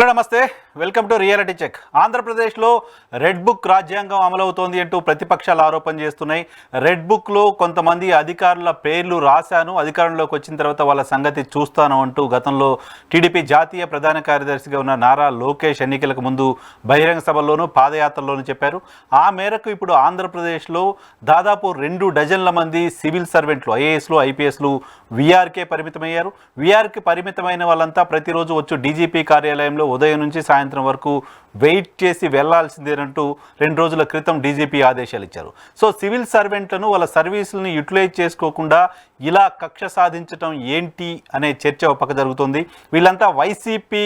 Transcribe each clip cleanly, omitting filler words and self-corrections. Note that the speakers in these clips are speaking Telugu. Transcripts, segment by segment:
నమస్తే వెల్కమ్ టు రియాలిటీ చెక్. ఆంధ్రప్రదేశ్లో రెడ్ బుక్ రాజ్యాంగం అమలవుతోంది అంటూ ప్రతిపక్షాలు ఆరోపణ చేస్తున్నాయి. రెడ్ బుక్లో కొంతమంది అధికారుల పేర్లు రాశాను, అధికారంలోకి వచ్చిన తర్వాత వాళ్ళ సంగతి చూస్తాను అంటూ గతంలో టీడీపీ జాతీయ ప్రధాన కార్యదర్శిగా ఉన్న నారా లోకేష్ ఎన్నికలకు ముందు బహిరంగ సభల్లోనూ పాదయాత్రలోనూ చెప్పారు. ఆ మేరకు ఇప్పుడు ఆంధ్రప్రదేశ్లో దాదాపు 2 డజన్ల మంది సివిల్ సర్వెంట్లు, ఐఏఎస్లు, ఐపీఎస్లు వీఆర్కే పరిమితమయ్యారు. వీఆర్కి పరిమితమైన వాళ్ళంతా ప్రతిరోజు వచ్చి డీజీపీ కార్యాలయంలో ఉదయం నుంచి సాయంత్రం వరకు వెయిట్ చేసి వెళ్లాల్సిందేనంటూ 2 రోజుల క్రితం డీజీపీ ఆదేశాలు ఇచ్చారు. సో సివిల్ సర్వెంట్లను వాళ్ళ సర్వీసులను యూటిలైజ్ చేసుకోకుండా ఇలా కక్ష సాధించడం ఏంటి అనే చర్చ ఒక పక్క జరుగుతుంది. వీళ్ళంతా వైసీపీ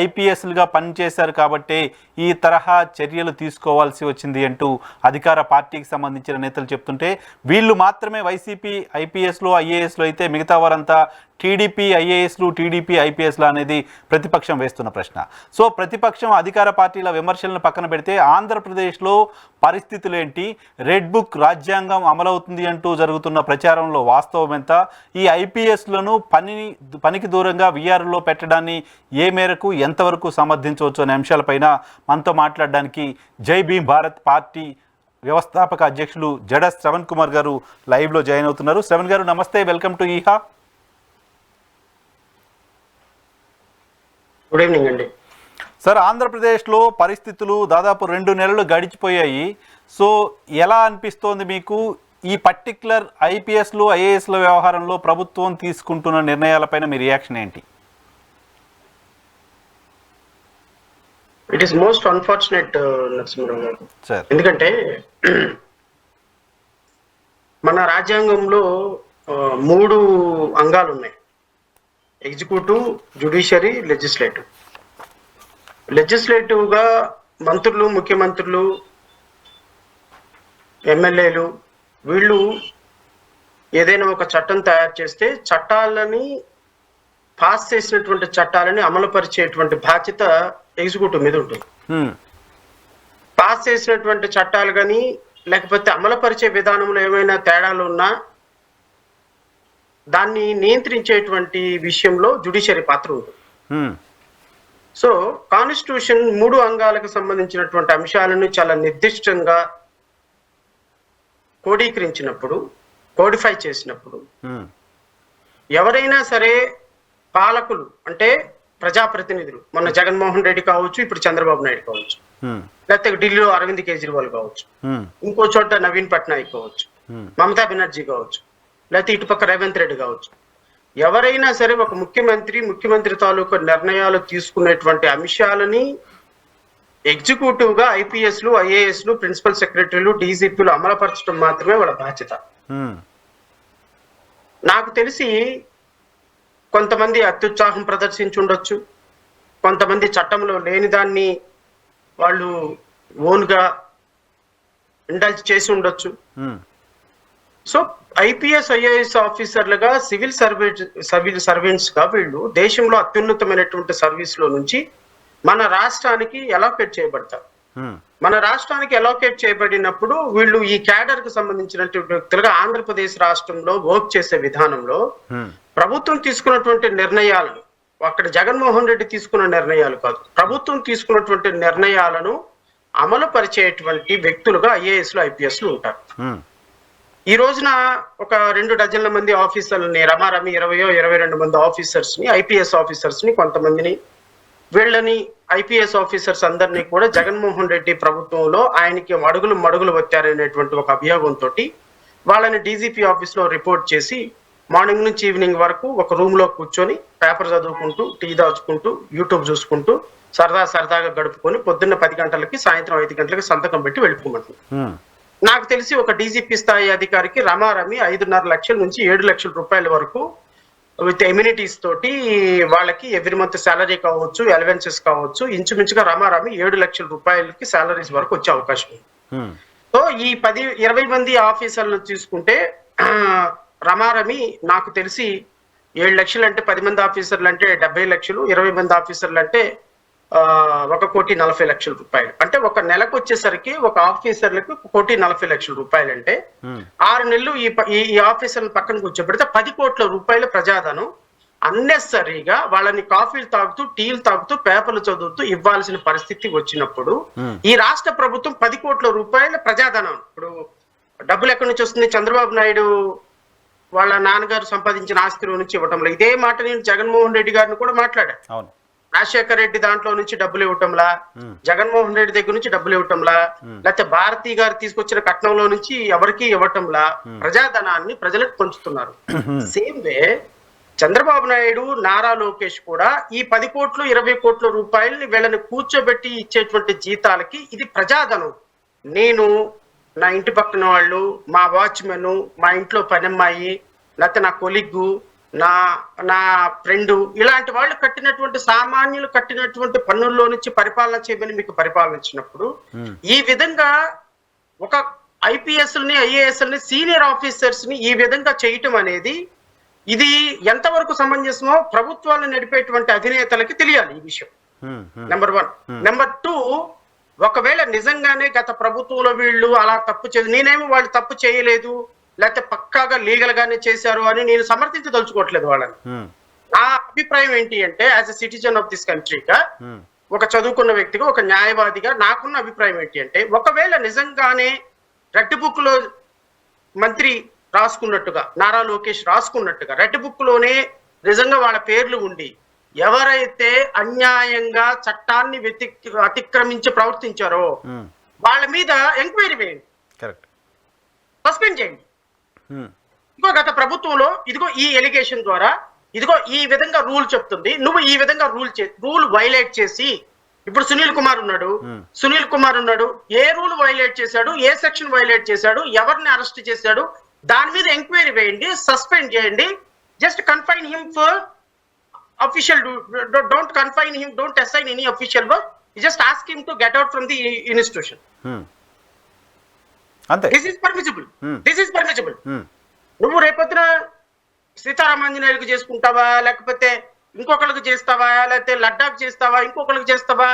ఐపీఎస్లుగా పనిచేశారు కాబట్టి ఈ తరహా చర్యలు తీసుకోవాల్సి వచ్చింది అంటూ అధికార పార్టీకి సంబంధించిన నేతలు చెప్తుంటే, వీళ్ళు మాత్రమే వైసీపీ ఐపీఎస్లు ఐఏఎస్లు అయితే మిగతా వారంతా టీడీపీ ఐఏఎస్లు, టీడీపీ ఐపీఎస్లు అనేది ప్రతిపక్షం వేస్తున్న ప్రశ్న. సో ప్రతిపక్షం అధికార పార్టీల విమర్శలను పక్కన పెడితే ఆంధ్రప్రదేశ్లో పరిస్థితులు ఏంటి, రెడ్ బుక్ రాజ్యాంగం అమలవుతుంది అంటూ జరుగుతున్న ప్రచారంలో వాస్తవం ఎంత, ఈ ఐపీఎస్లను పనికి దూరంగా వీఆర్లో పెట్టడాన్ని ఏ మేరకు ఎంతవరకు సమర్థించవచ్చు అనే అంశాలపైన మనతో మాట్లాడడానికి జై భీమ్ భారత్ పార్టీ వ్యవస్థాపక అధ్యక్షులు జడ శ్రవణ్ కుమార్ గారు లైవ్లో జాయిన్ అవుతున్నారు. శ్రవణ్ గారు నమస్తే, వెల్కమ్ టు ఈహా. గుడ్ ఈవినింగ్ అండి. సార్, ఆంధ్రప్రదేశ్లో పరిస్థితులు దాదాపు 2 నెలలు గడిచిపోయాయి. సో ఎలా అనిపిస్తోంది మీకు ఈ పర్టిక్యులర్ ఐపీఎస్లు ఐఏఎస్ల వ్యవహారంలో ప్రభుత్వం తీసుకుంటున్న నిర్ణయాలపైన మీ రియాక్షన్ ఏంటి? It is most unfortunate Narasimha Rao గారు. ఎందుకంటే మన రాజ్యాంగంలో 3 అంగాలు ఉన్నాయి: ఎగ్జిక్యూటివ్, జ్యుడిషియరీ, లెజిస్లేటివ్. లెజిస్లేటివ్ గా మంత్రులు, ముఖ్యమంత్రులు, ఎమ్మెల్యేలు వీళ్ళు ఏదైనా ఒక చట్టం తయారు చేస్తే చట్టాలని పాస్ చేసినటువంటి చట్టాలని అమలుపరిచేటువంటి బాధ్యత ఎగ్జిక్యూటివ్ మీద ఉంటుంది. పాస్ చేసినటువంటి చట్టాలు కానీ లేకపోతే అమలుపరిచే విధానంలో ఏమైనా తేడాలు ఉన్నా దాన్ని నియంత్రించేటువంటి విషయంలో జ్యుడిషియరీ పాత్ర ఉంటుంది. సో కాన్స్టిట్యూషన్ 3 అంగాలకు సంబంధించినటువంటి అంశాలను చాలా నిర్దిష్టంగా కోడీకరించినప్పుడు, కోడిఫై చేసినప్పుడు ఎవరైనా సరే పాలకులు అంటే ప్రజాప్రతినిధులు, మొన్న జగన్మోహన్ రెడ్డి కావచ్చు, ఇప్పుడు చంద్రబాబు నాయుడు కావచ్చు, లేకపోతే ఢిల్లీలో అరవింద్ కేజ్రీవాల్ కావచ్చు, ఇంకో చోట నవీన్ పట్నాయక్ కావచ్చు, మమతా బెనర్జీ కావచ్చు, లేకపోతే ఇటుపక్క రేవంత్ రెడ్డి కావచ్చు, ఎవరైనా సరే ఒక ముఖ్యమంత్రి తాలూకు నిర్ణయాలు తీసుకునేటువంటి అంశాలని ఎగ్జిక్యూటివ్ గా ఐపీఎస్లు, ఐఏఎస్లు, ప్రిన్సిపల్ సెక్రటరీలు, డీజీపీలు అమలుపరచడం మాత్రమే వాళ్ళ బాధ్యత. నాకు తెలిసి కొంతమంది అత్యుత్సాహం ప్రదర్శించి ఉండొచ్చు, కొంతమంది చట్టంలో లేని దాన్ని వాళ్ళు ఓన్గా ఇండల్జ్ చేసి ఉండొచ్చు. సో ఐపీఎస్, ఐఏఎస్ ఆఫీసర్లుగా సివిల్ సర్వెంట్స్ గా వీళ్ళు దేశంలో అత్యున్నతమైనటువంటి సర్వీస్ లో నుంచి మన రాష్ట్రానికి అలోకేట్ చేయబడతారు. మన రాష్ట్రానికి అలోకేట్ చేయబడినప్పుడు వీళ్ళు ఈ క్యాడర్ కు సంబంధించినటువంటి వ్యక్తులుగా ఆంధ్రప్రదేశ్ రాష్ట్రంలో వర్క్ చేసే విధానంలో ప్రభుత్వం తీసుకున్నటువంటి నిర్ణయాలను, అక్కడ జగన్మోహన్ రెడ్డి తీసుకున్న నిర్ణయాలు కాదు, ప్రభుత్వం తీసుకున్నటువంటి నిర్ణయాలను అమలు పరిచేటువంటి వ్యక్తులుగా ఐఏఎస్లు, ఐపీఎస్లు ఉంటారు. ఈ రోజున ఒక 2 డజన్ల మంది ఆఫీసర్లని, రమారమి 20-22 మంది ఆఫీసర్స్ ని, ఐపీఎస్ ఆఫీసర్స్ ని, కొంతమందిని వీళ్ళని ఐపీఎస్ ఆఫీసర్స్ అందరినీ కూడా జగన్మోహన్ రెడ్డి ప్రభుత్వంలో ఆయనకి మడుగులు వచ్చారనేటువంటి ఒక అభియోగంతో వాళ్ళని డీజీపీ ఆఫీస్ లో రిపోర్ట్ చేసి మార్నింగ్ నుంచి ఈవినింగ్ వరకు ఒక రూమ్ లో కూర్చొని పేపర్ చదువుకుంటూ, టీ దాచుకుంటూ, యూట్యూబ్ చూసుకుంటూ సరదాగా గడుపుకొని పొద్దున్న 10 గంటలకి, సాయంత్రం 5 గంటలకి సంతకం పెట్టి వెళ్ళిపోమంటుంది. నాకు తెలిసి ఒక డీజీపీ స్థాయి అధికారికి రమారమి 5.5 లక్షల నుంచి 7 లక్షల రూపాయల వరకు విత్ ఎమ్యూనిటీస్ తోటి వాళ్ళకి ఎవ్రీ మంత్ శాలరీ కావచ్చు, అలవెన్సెస్ కావచ్చు, ఇంచుమించుగా రమారమి 7 లక్షల రూపాయలకి శాలరీస్ వరకు వచ్చే అవకాశం ఉంది. సో ఈ 10-20 మంది ఆఫీసర్లు తీసుకుంటే రమారమి నాకు తెలిసి 7 లక్షలు అంటే 10 మంది ఆఫీసర్లు అంటే 70 లక్షలు, 20 మంది ఆఫీసర్లు అంటే 1,40,00,000 రూపాయలు. అంటే ఒక నెలకు వచ్చేసరికి ఒక ఆఫీసర్లకు 1,40,00,000 రూపాయలు అంటే 6 నెలలు ఈ ఆఫీసర్లు పక్కన కూర్చోబెడితే 10 కోట్ల రూపాయల ప్రజాధనం అన్నెసరీగా వాళ్ళని కాఫీలు తాగుతూ టీలు తాగుతూ పేపర్లు చదువుతూ ఇవ్వాల్సిన పరిస్థితి వచ్చినప్పుడు ఈ రాష్ట్ర ప్రభుత్వం 10 కోట్ల రూపాయల ప్రజాధనం, ఇప్పుడు డబ్బులు ఎక్కడి నుంచి వస్తుంది? చంద్రబాబు నాయుడు వాళ్ళ నాన్నగారు సంపాదించిన ఆస్తిలో నుంచి ఇవ్వటంలో. ఇదే మాట నేను జగన్మోహన్ రెడ్డి గారిని కూడా మాట్లాడాను. రాజశేఖర రెడ్డి దాంట్లో నుంచి డబ్బులు ఇవ్వటంలా, జగన్మోహన్ రెడ్డి దగ్గర నుంచి డబ్బులు ఇవ్వటంలా, లేకపోతే భారతి గారు తీసుకొచ్చిన కట్నంలో నుంచి ఎవరికి ఇవ్వటంలా ప్రజాధనాన్ని ప్రజలకు పంచుతున్నారు. సేమ్ వే చంద్రబాబు నాయుడు, నారా లోకేష్ కూడా ఈ 10 కోట్లు 20 కోట్ల రూపాయలని వీళ్ళని కూర్చోబెట్టి ఇచ్చేటువంటి జీతాలకి ఇది ప్రజాధనం. నేను, నా ఇంటి పక్కన వాళ్ళు, మా వాచ్మెన్, మా ఇంట్లో పనమ్మాయి, లేకపోతే నా కొలిగ్గు, నా ఫ్రెండ్, ఇలాంటి వాళ్ళు కట్టినటువంటి సామాన్యులు కట్టినటువంటి పన్నుల్లో నుంచి పరిపాలన చేయమని మీకు పరిపాలన ఇచ్చినప్పుడు ఈ విధంగా ఒక ఐపీఎస్ని, ఐఏఎస్ని, సీనియర్ ఆఫీసర్స్ ని ఈ విధంగా చేయటం అనేది ఇది ఎంతవరకు సమంజసమో ప్రభుత్వాలను నడిపేటువంటి అధినేతలకి తెలియాలి ఈ విషయం. నెంబర్ 1. నెంబర్ 2, ఒకవేళ నిజంగానే గత ప్రభుత్వంలో వీళ్ళు అలా తప్పు చేసి, నేనేమో వాళ్ళు తప్పు చేయలేదు లేకపోతే పక్కాగా లీగల్ గానే చేశారు అని నేను సమర్థించదలుచుకోవట్లేదు వాళ్ళని. నా అభిప్రాయం ఏంటి అంటే, as a citizen of this కంట్రీగా, ఒక చదువుకున్న వ్యక్తిగా, ఒక న్యాయవాదిగా నాకున్న అభిప్రాయం ఏంటి అంటే, ఒకవేళ నిజంగానే రెడ్ బుక్ లో మంత్రి రాసుకున్నట్టుగా, నారా లోకేష్ రాసుకున్నట్టుగా రెడ్ బుక్ లోనే నిజంగా వాళ్ళ పేర్లు ఉండి ఎవరైతే అన్యాయంగా చట్టాన్ని అతిక్రమించి ప్రవర్తించారో వాళ్ళ మీద ఎంక్వైరీ వేయండి, సస్పెండ్ చేయండి. ఇదిగో గత ప్రభుత్వంలో ఇదిగో ఈ ఎలిగేషన్ ద్వారా ఇదిగో ఈ విధంగా రూల్ చెప్తుంది, నువ్వు ఈ విధంగా రూల్ వైలేట్ చేసి, ఇప్పుడు సునీల్ కుమార్ ఉన్నాడు, ఏ రూల్ వైలేట్ చేశాడు, ఏ సెక్షన్ వైలేట్ చేశాడు, ఎవరిని అరెస్ట్ చేశాడు, దాని మీద ఎంక్వైరీ వేయండి, సస్పెండ్ చేయండి. Just confine him for official, don't confine him, don't assign any official work, just ask him to get out from the institution. This is permissible. నువ్వు రేపొద్దున సీతారామాంజనేయులకు చేసుకుంటావా, లేకపోతే ఇంకొకరికి చేస్తావా, లేకపోతే లడ్డాక్ చేస్తావా, ఇంకొకరికి చేస్తావా,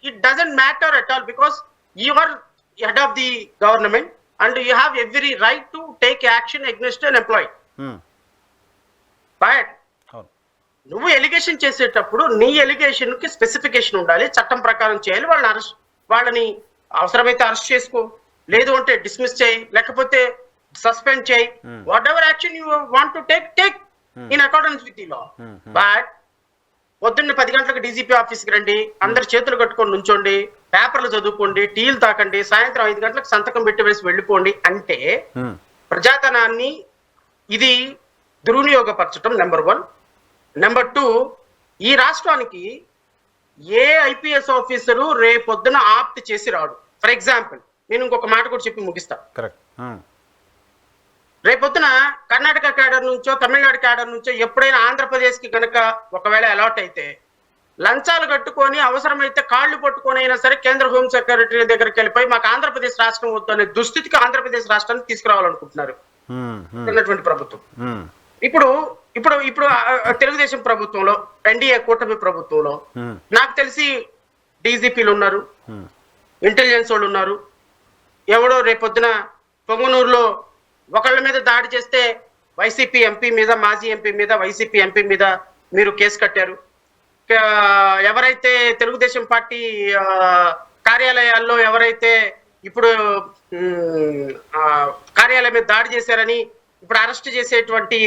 it doesn't matter at all, because you are head of the government and you have every right to take action against an employee. But నువ్వు ఎలిగేషన్ చేసేటప్పుడు నీ ఎలిగేషన్ కి స్పెసిఫికేషన్ ఉండాలి, చట్టం ప్రకారం చేయాలి. వాళ్ళని అవసరమైతే అరెస్ట్ చేసుకో, లేదు అంటే డిస్మిస్ చేయి, లేకపోతే సస్పెండ్ చేయి. What ever action you want to take in accordance with the law. But పొద్దున్న 10 గంటలకు డీజీపీ ఆఫీస్కి రండి, అందరు చేతులు కట్టుకొని నుంచోండి, పేపర్లు చదువుకోండి, టీలు తాకండి, సాయంత్రం 5 గంటలకు సంతకం పెట్టి వేసి వెళ్ళిపోండి అంటే ప్రజాధనాన్ని ఇది దుర్వినియోగపరచడం నెంబర్ 1. నెంబర్ 2, ఈ రాష్ట్రానికి ఏ ఐపీఎస్ ఆఫీసరు రేపొద్దున ఆప్ట్ చేసి రాడు. ఫర్ ఎగ్జాంపుల్, నేను ఇంకొక మాట కూడా చెప్పి ముగిస్తా. రేపొద్దున కర్ణాటక క్యాడర్ నుంచో తమిళనాడు క్యాడర్ నుంచో ఎప్పుడైనా ఆంధ్రప్రదేశ్ కి కనుక ఒకవేళ అలాట్ అయితే లంచాలు కట్టుకొని అవసరమైతే కాళ్లు పట్టుకొని అయినా సరే కేంద్ర హోం సెక్రటరీ దగ్గరికి వెళ్ళిపోయి మాకు ఆంధ్రప్రదేశ్ రాష్ట్రం వద్దు అనే దుస్థితికి ఆంధ్రప్రదేశ్ రాష్ట్రాన్ని తీసుకురావాలనుకుంటున్నారు ఉన్నటువంటి ప్రభుత్వం. ఇప్పుడు ఇప్పుడు ఇప్పుడు తెలుగుదేశం ప్రభుత్వంలో, ఎన్డీఏ కూటమి ప్రభుత్వంలో నాకు తెలిసి డీజీపీలు ఉన్నారు, ఇంటెలిజెన్స్ వాళ్ళు ఉన్నారు. ఎవడో రేపొద్దున పొంగనూరులో ఒకళ్ళ మీద దాడి చేస్తే వైసీపీ ఎంపీ మీద, మాజీ ఎంపీ మీద, వైసీపీ ఎంపీ మీద మీరు కేసు కట్టారు. ఎవరైతే తెలుగుదేశం పార్టీ కార్యాలయాల్లో ఎవరైతే ఇప్పుడు కార్యాలయం మీద దాడి చేశారని ఇప్పుడు అరెస్ట్ చేసేటువంటి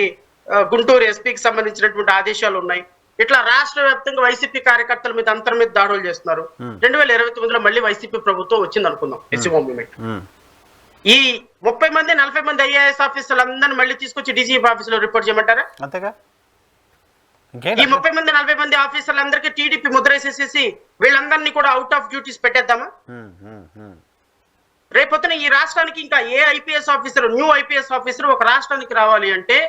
గుంటూరు ఎస్పీకి సంబంధించినటువంటి ఆదేశాలు ఉన్నాయి. ఇట్లా రాష్ట్ర వ్యాప్తంగా వైసీపీ కార్యకర్తల మీద అంతర్ మీద దాడులు చేస్తున్నారు. 2029లో మళ్ళీ వైసీపీ ప్రభుత్వం వచ్చింది అనుకుందాం, ఎస్సీ మూవ్మెంట్. ఈ 30 మంది 40 మంది ఐఏఎస్ ఆఫీసర్లు అందరినీ మళ్ళీ తీసుకొచ్చి డీజీపీ ఆఫీస్ లో రిపోర్ట్ చేయమంటారా? అంతేగా. ఈ 30 మంది 40 మంది ఆఫీసర్లు అందరికీ టీడీపీ ముద్ర వేసేసేసి వీళ్ళందరినీ కూడా అవుట్ ఆఫ్ డ్యూటీస్ పెట్టేద్దామా? రేపొద్దున ఈ రాష్ట్రానికి ఇంకా ఏ IPS officer, new IPS officer ఒక రాష్ట్రానికి రావాలి అంటే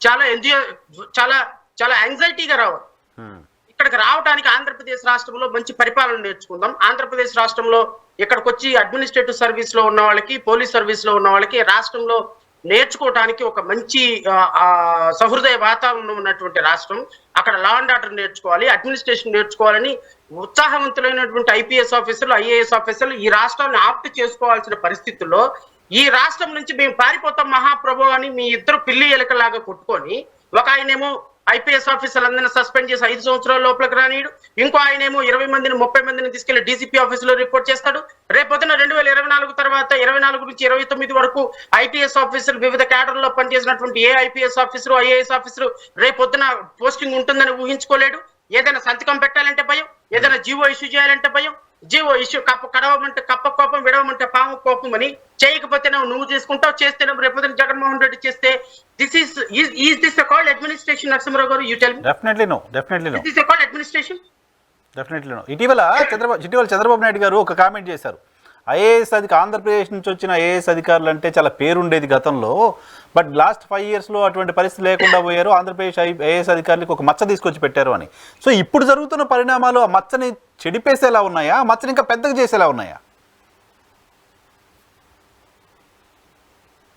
చాలా యాంగ్జైటీగా రావాలి. ఇక్కడికి రావడానికి ఆంధ్రప్రదేశ్ రాష్ట్రంలో మంచి పరిపాలన నేర్చుకుందాం. ఆంధ్రప్రదేశ్ రాష్ట్రంలో ఇక్కడికి వచ్చి అడ్మినిస్ట్రేటివ్ సర్వీస్ లో ఉన్న వాళ్ళకి, పోలీస్ సర్వీస్ లో ఉన్న వాళ్ళకి రాష్ట్రంలో నేర్చుకోవడానికి ఒక మంచి సహృదయ వాతావరణం ఉన్నటువంటి రాష్ట్రం. అక్కడ లా అండ్ ఆర్డర్ నేర్చుకోవాలి, అడ్మినిస్ట్రేషన్ నేర్చుకోవాలని ఉత్సాహవంతులైనటువంటి ఐపీఎస్ ఆఫీసర్లు, ఐఏఎస్ ఆఫీసర్లు ఈ రాష్ట్రాన్ని ఆప్ట్ చేసుకోవాల్సిన పరిస్థితుల్లో ఈ రాష్ట్రం నుంచి మేము పారిపోతాం మహాప్రభు అని మీ ఇద్దరు పిల్లి ఎలకలాగా కొట్టుకొని, ఒక ఆయనేమో ఐపీఎస్ ఆఫీసర్లందరినీ సస్పెండ్ చేసి 5 సంవత్సరాల లోపలికి రానియడు. ఇంకో ఆయనేమో 20 మందిని 30 మందిని తీసుకెళ్లి డీసీపీ ఆఫీసులో రిపోర్ట్ చేస్తాడు. రేపొద్దున 2024 తర్వాత 24 నుంచి 29 వరకు ఐపీఎస్ ఆఫీసర్ వివిధ క్యాడర్లో పనిచేసినటువంటి ఏ ఐపీఎస్ ఆఫీసరు ఐఏఎస్ ఆఫీసరు రేపొద్దున పోస్టింగ్ ఉంటుందని ఊహించుకోలేడు. ఏదైనా సంతకం పెట్టాలంటే భయం, ఏదైనా జీవో ఇష్యూ చేయాలంటే భయం. జీవో ఇష్యూ కడవమంటే కప్ప కోపం, విడవమంటే పాము కోపం అని. చేయకపోతే నువ్వు చేసుకుంటావు, చేస్తే రేపు జగన్మోహన్ రెడ్డి చేస్తే is this called administration? Narasimha Rao గారు, you tell me. Definitely no. This called administration? Definitely no. ఇటీవల చంద్రబాబు నాయుడు గారు ఒక కామెంట్ చేశారు. ఐఏఎస్ ఆంధ్రప్రదేశ్ నుంచి వచ్చిన ఐఏఎస్ అధికారులు అంటే చాలా పేరుండేది గతంలో, బట్ లాస్ట్ 5 yearsలో అటువంటి పరిస్థితి లేకుండా పోయారు. ఆంధ్రప్రదేశ్ ఐఏఎస్ అధికారులకు ఒక మచ్చ తీసుకొచ్చి పెట్టారు అని. సో ఇప్పుడు జరుగుతున్న పరిణామాలు ఆ మచ్చని చెడిపేసేలా ఉన్నాయా, ఆ మచ్చని ఇంకా పెద్దగా చేసేలా ఉన్నాయా?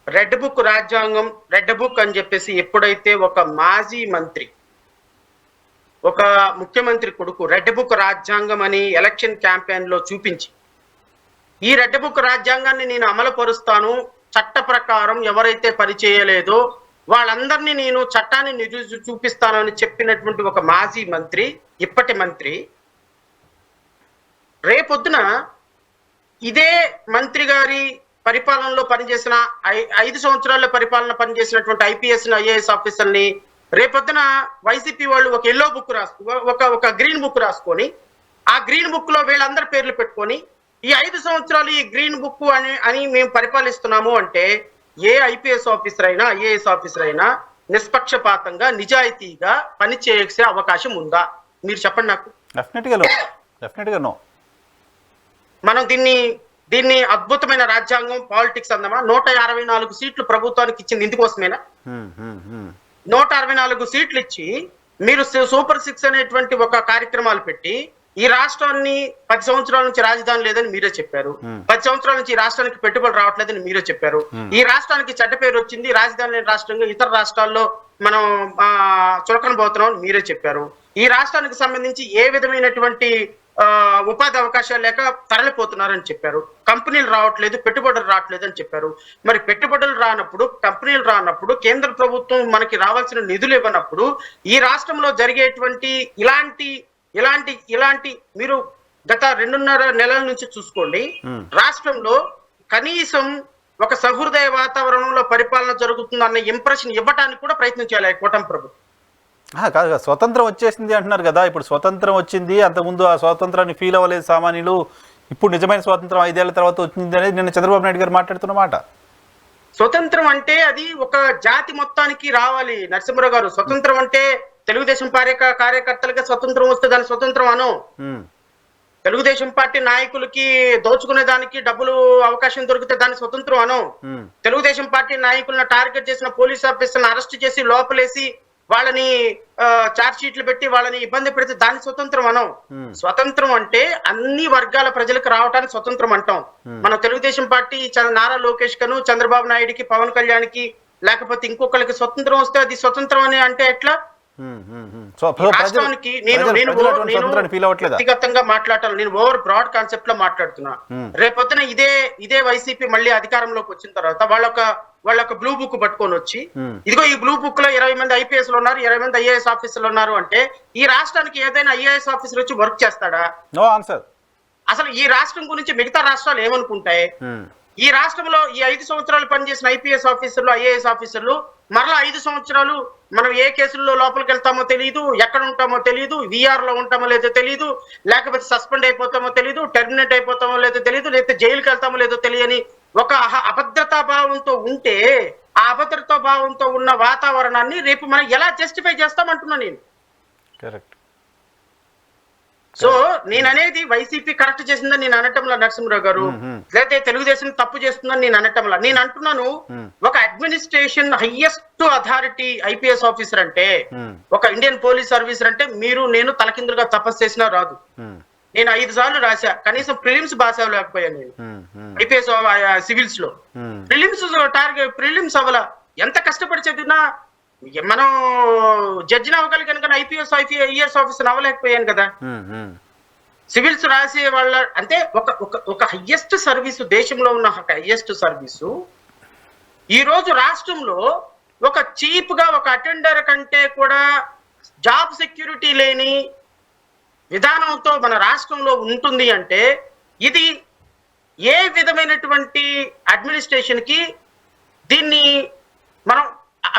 రెడ్ బుక్ రాజ్యాంగం, రెడ్ బుక్ అని చెప్పేసి ఎప్పుడైతే ఒక మాజీ మంత్రి, ఒక ముఖ్యమంత్రి కొడుకు రెడ్ బుక్ రాజ్యాంగం అని ఎలక్షన్ క్యాంపెయిన్ లో చూపించి, ఈ రెడ్ బుక్ రాజ్యాంగాన్ని నేను అమలు పరుస్తాను, చట్ట ప్రకారం ఎవరైతే పని చేయలేదో వాళ్ళందరినీ నేను చట్టాన్ని చూపిస్తానని చెప్పినటువంటి ఒక మాజీ మంత్రి, ఇప్పటి మంత్రి, రేపొద్దున ఇదే మంత్రి గారి పరిపాలనలో పనిచేసిన 5 సంవత్సరాల పరిపాలన పనిచేసినటువంటి ఐపీఎస్ ఐఏఎస్ ఆఫీసర్ని రేపొద్దున వైసీపీ వాళ్ళు ఒక ఎల్లో బుక్ ఒక గ్రీన్ బుక్ రాసుకొని, ఆ గ్రీన్ బుక్ లో వీళ్ళందరి పేర్లు పెట్టుకొని ఈ 5 సంవత్సరాలు ఈ గ్రీన్ బుక్ అని మేము పరిపాలిస్తున్నాము అంటే ఏ ఐపీఎస్ ఆఫీసర్ అయినా ఐఏఎస్ ఆఫీసర్ అయినా నిష్పక్షపాతంగా నిజాయితీగా పని చేసే అవకాశం ఉందా? మీరు చెప్పండి నాకు. డెఫినెట్గా నో. మనం దీన్ని అద్భుతమైన రాజ్యాంగం పాలిటిక్స్ అందామా? 164 సీట్లు ప్రభుత్వానికి ఇచ్చింది ఇందుకోసమేనా? 164 సీట్లు ఇచ్చి మీరు సూపర్ 6 అనేటువంటి ఒక కార్యక్రమాలు పెట్టి ఈ రాష్ట్రాన్ని 10 సంవత్సరాల నుంచి రాజధాని లేదని మీరే చెప్పారు. 10 సంవత్సరాల నుంచి ఈ రాష్ట్రానికి పెట్టుబడి రావట్లేదని మీరే చెప్పారు. ఈ రాష్ట్రానికి చెడ్డ పేరు వచ్చింది, రాజధాని లేని రాష్ట్రంగా ఇతర రాష్ట్రాల్లో మనం చులకన పోతున్నాం మీరే చెప్పారు. ఈ రాష్ట్రానికి సంబంధించి ఏ విధమైనటువంటి ఉపాధి అవకాశాలు లేక తరలిపోతున్నారని చెప్పారు. కంపెనీలు రావట్లేదు, పెట్టుబడులు రావట్లేదు అని చెప్పారు. మరి పెట్టుబడులు రానప్పుడు, కంపెనీలు రానప్పుడు, కేంద్ర ప్రభుత్వం మనకి రావాల్సిన నిధులు ఇవ్వనప్పుడు ఈ రాష్ట్రంలో జరిగేటువంటి ఇలాంటి మీరు గత 2.5 నెలల నుంచి చూసుకోండి, రాష్ట్రంలో కనీసం ఒక సహృదయ వాతావరణంలో పరిపాలన జరుగుతుందన్న ఇంప్రెషన్ ఇవ్వడానికి కూడా ప్రయత్నం చేయాలి కూటమి ప్రభుత్వం. కాదు, స్వతంత్రం వచ్చేసింది అంటున్నారు కదా. ఇప్పుడు స్వతంత్రం వచ్చింది, అంతకుముందు ఆ స్వాతంత్రాన్ని ఫీల్ అవ్వలేదు సామాన్యులు. ఇప్పుడు నిజమైన స్వాతంత్రం 5 ఏళ్ల తర్వాత వచ్చింది అనేది నిన్న చంద్రబాబు నాయుడు గారు మాట్లాడుతున్న మాట. స్వతంత్రం అంటే అది ఒక జాతి మొత్తానికి రావాలి నరసింహరావు గారు. స్వతంత్రం అంటే తెలుగుదేశం కార్యకర్తలకి స్వతంత్రం వస్తే దాని స్వతంత్రం అను. తెలుగుదేశం పార్టీ నాయకులకి దోచుకునే దానికి డబ్బులు అవకాశం దొరికితే దాని స్వతంత్రం అను. తెలుగుదేశం పార్టీ నాయకులను టార్గెట్ చేసిన పోలీస్ ఆఫీసర్లను అరెస్ట్ చేసి లోపలేసి వాళ్ళని చార్జ్ షీట్లు పెట్టి వాళ్ళని ఇబ్బంది పెడితే దాన్ని స్వతంత్రం అనం. స్వతంత్రం అంటే అన్ని వర్గాల ప్రజలకు రావడానికి స్వతంత్రం అంటాం. మన తెలుగుదేశం పార్టీ నారా లోకేష్ కను, చంద్రబాబు నాయుడుకి, పవన్ కళ్యాణ్కి, లేకపోతే ఇంకొకరికి స్వతంత్రం వస్తే అది స్వతంత్రం అని అంటే ఎట్లా? రాష్ట్రానికి నేను వ్యక్తిగతంగా మాట్లాడాలి, నేను ఓవర్ బ్రాడ్ కాన్సెప్ట్ లో మాట్లాడుతున్నా. రేపొద్దున ఇదే వైసీపీ మళ్ళీ అధికారంలోకి వచ్చిన తర్వాత వాళ్ళొక బ్లూ బుక్ పట్టుకొని వచ్చి, ఇదిగో ఈ బ్లూ బుక్ లో 20 మంది ఐపీఎస్ ఉన్నారు, 20 మంది ఐఏఎస్ ఆఫీసర్లు ఉన్నారు అంటే ఈ రాష్ట్రానికి ఏదైనా ఐఏఎస్ ఆఫీసర్ వచ్చి వర్క్ చేస్తాడా? No answer. అసలు ఈ రాష్ట్రం గురించి మిగతా రాష్ట్రాలు ఏమనుకుంటాయి? ఈ రాష్ట్రంలో ఈ 5 సంవత్సరాలు పనిచేసిన ఐపీఎస్ ఆఫీసర్లు, ఐఏఎస్ ఆఫీసర్లు మరలా 5 సంవత్సరాలు మనం ఏ కేసుల్లో లోపలికి వెళ్తామో తెలియదు, ఎక్కడ ఉంటామో తెలియదు, విఆర్ లో ఉంటామో లేదో తెలియదు, లేకపోతే సస్పెండ్ అయిపోతామో తెలియదు, టెర్మినేట్ అయిపోతామో లేదో తెలియదు, లేకపోతే జైలుకి వెళ్తామో లేదో తెలియని ఒక అభద్రతా భావంతో ఉంటే, ఆ అభద్రతా భావంతో ఉన్న వాతావరణాన్ని రేపు మనం ఎలా జస్టిఫై చేస్తామంటున్నా నేను. కరెక్ట్. సో నేను అనేది వైసీపీ కరెక్ట్ చేసిందని నేను అనటంలా నరసింహరావు గారు, లేకపోతే తెలుగుదేశం తప్పు చేస్తుందని నేను అనటంలా. నేను అంటున్నాను, ఒక administration highest authority IPS officer అంటే, ఒక ఇండియన్ పోలీస్ సర్వీసర్ అంటే మీరు నేను తలకిందులుగా తపస్సు చేసినా రాదు. నేను 5 సార్లు రాశా, కనీసం ప్రిలిమ్స్ పాస్ అవ్వలేకపోయాను నేను ఐపీఎస్ సివిల్స్ లో. ప్రిలిమ్స్ అవ్వాల, ఎంత కష్టపడి చదివినా మనం జడ్జిని అవ్వగలిగాను కానీ ఐఏఎస్ ఆఫీసర్ అవ్వలేకపోయాను కదా. సివిల్స్ రాసే వాళ్ళ అంటే ఒక హైయెస్ట్ సర్వీసు, దేశంలో ఉన్న హైయెస్ట్ సర్వీసు ఈ రోజు రాష్ట్రంలో ఒక చీప్ గా ఒక అటెండర్ కంటే కూడా జాబ్ సెక్యూరిటీ లేని విధానంతో మన రాష్ట్రంలో ఉంటుంది అంటే ఇది ఏ విధమైనటువంటి అడ్మినిస్ట్రేషన్ కి దీన్ని మనం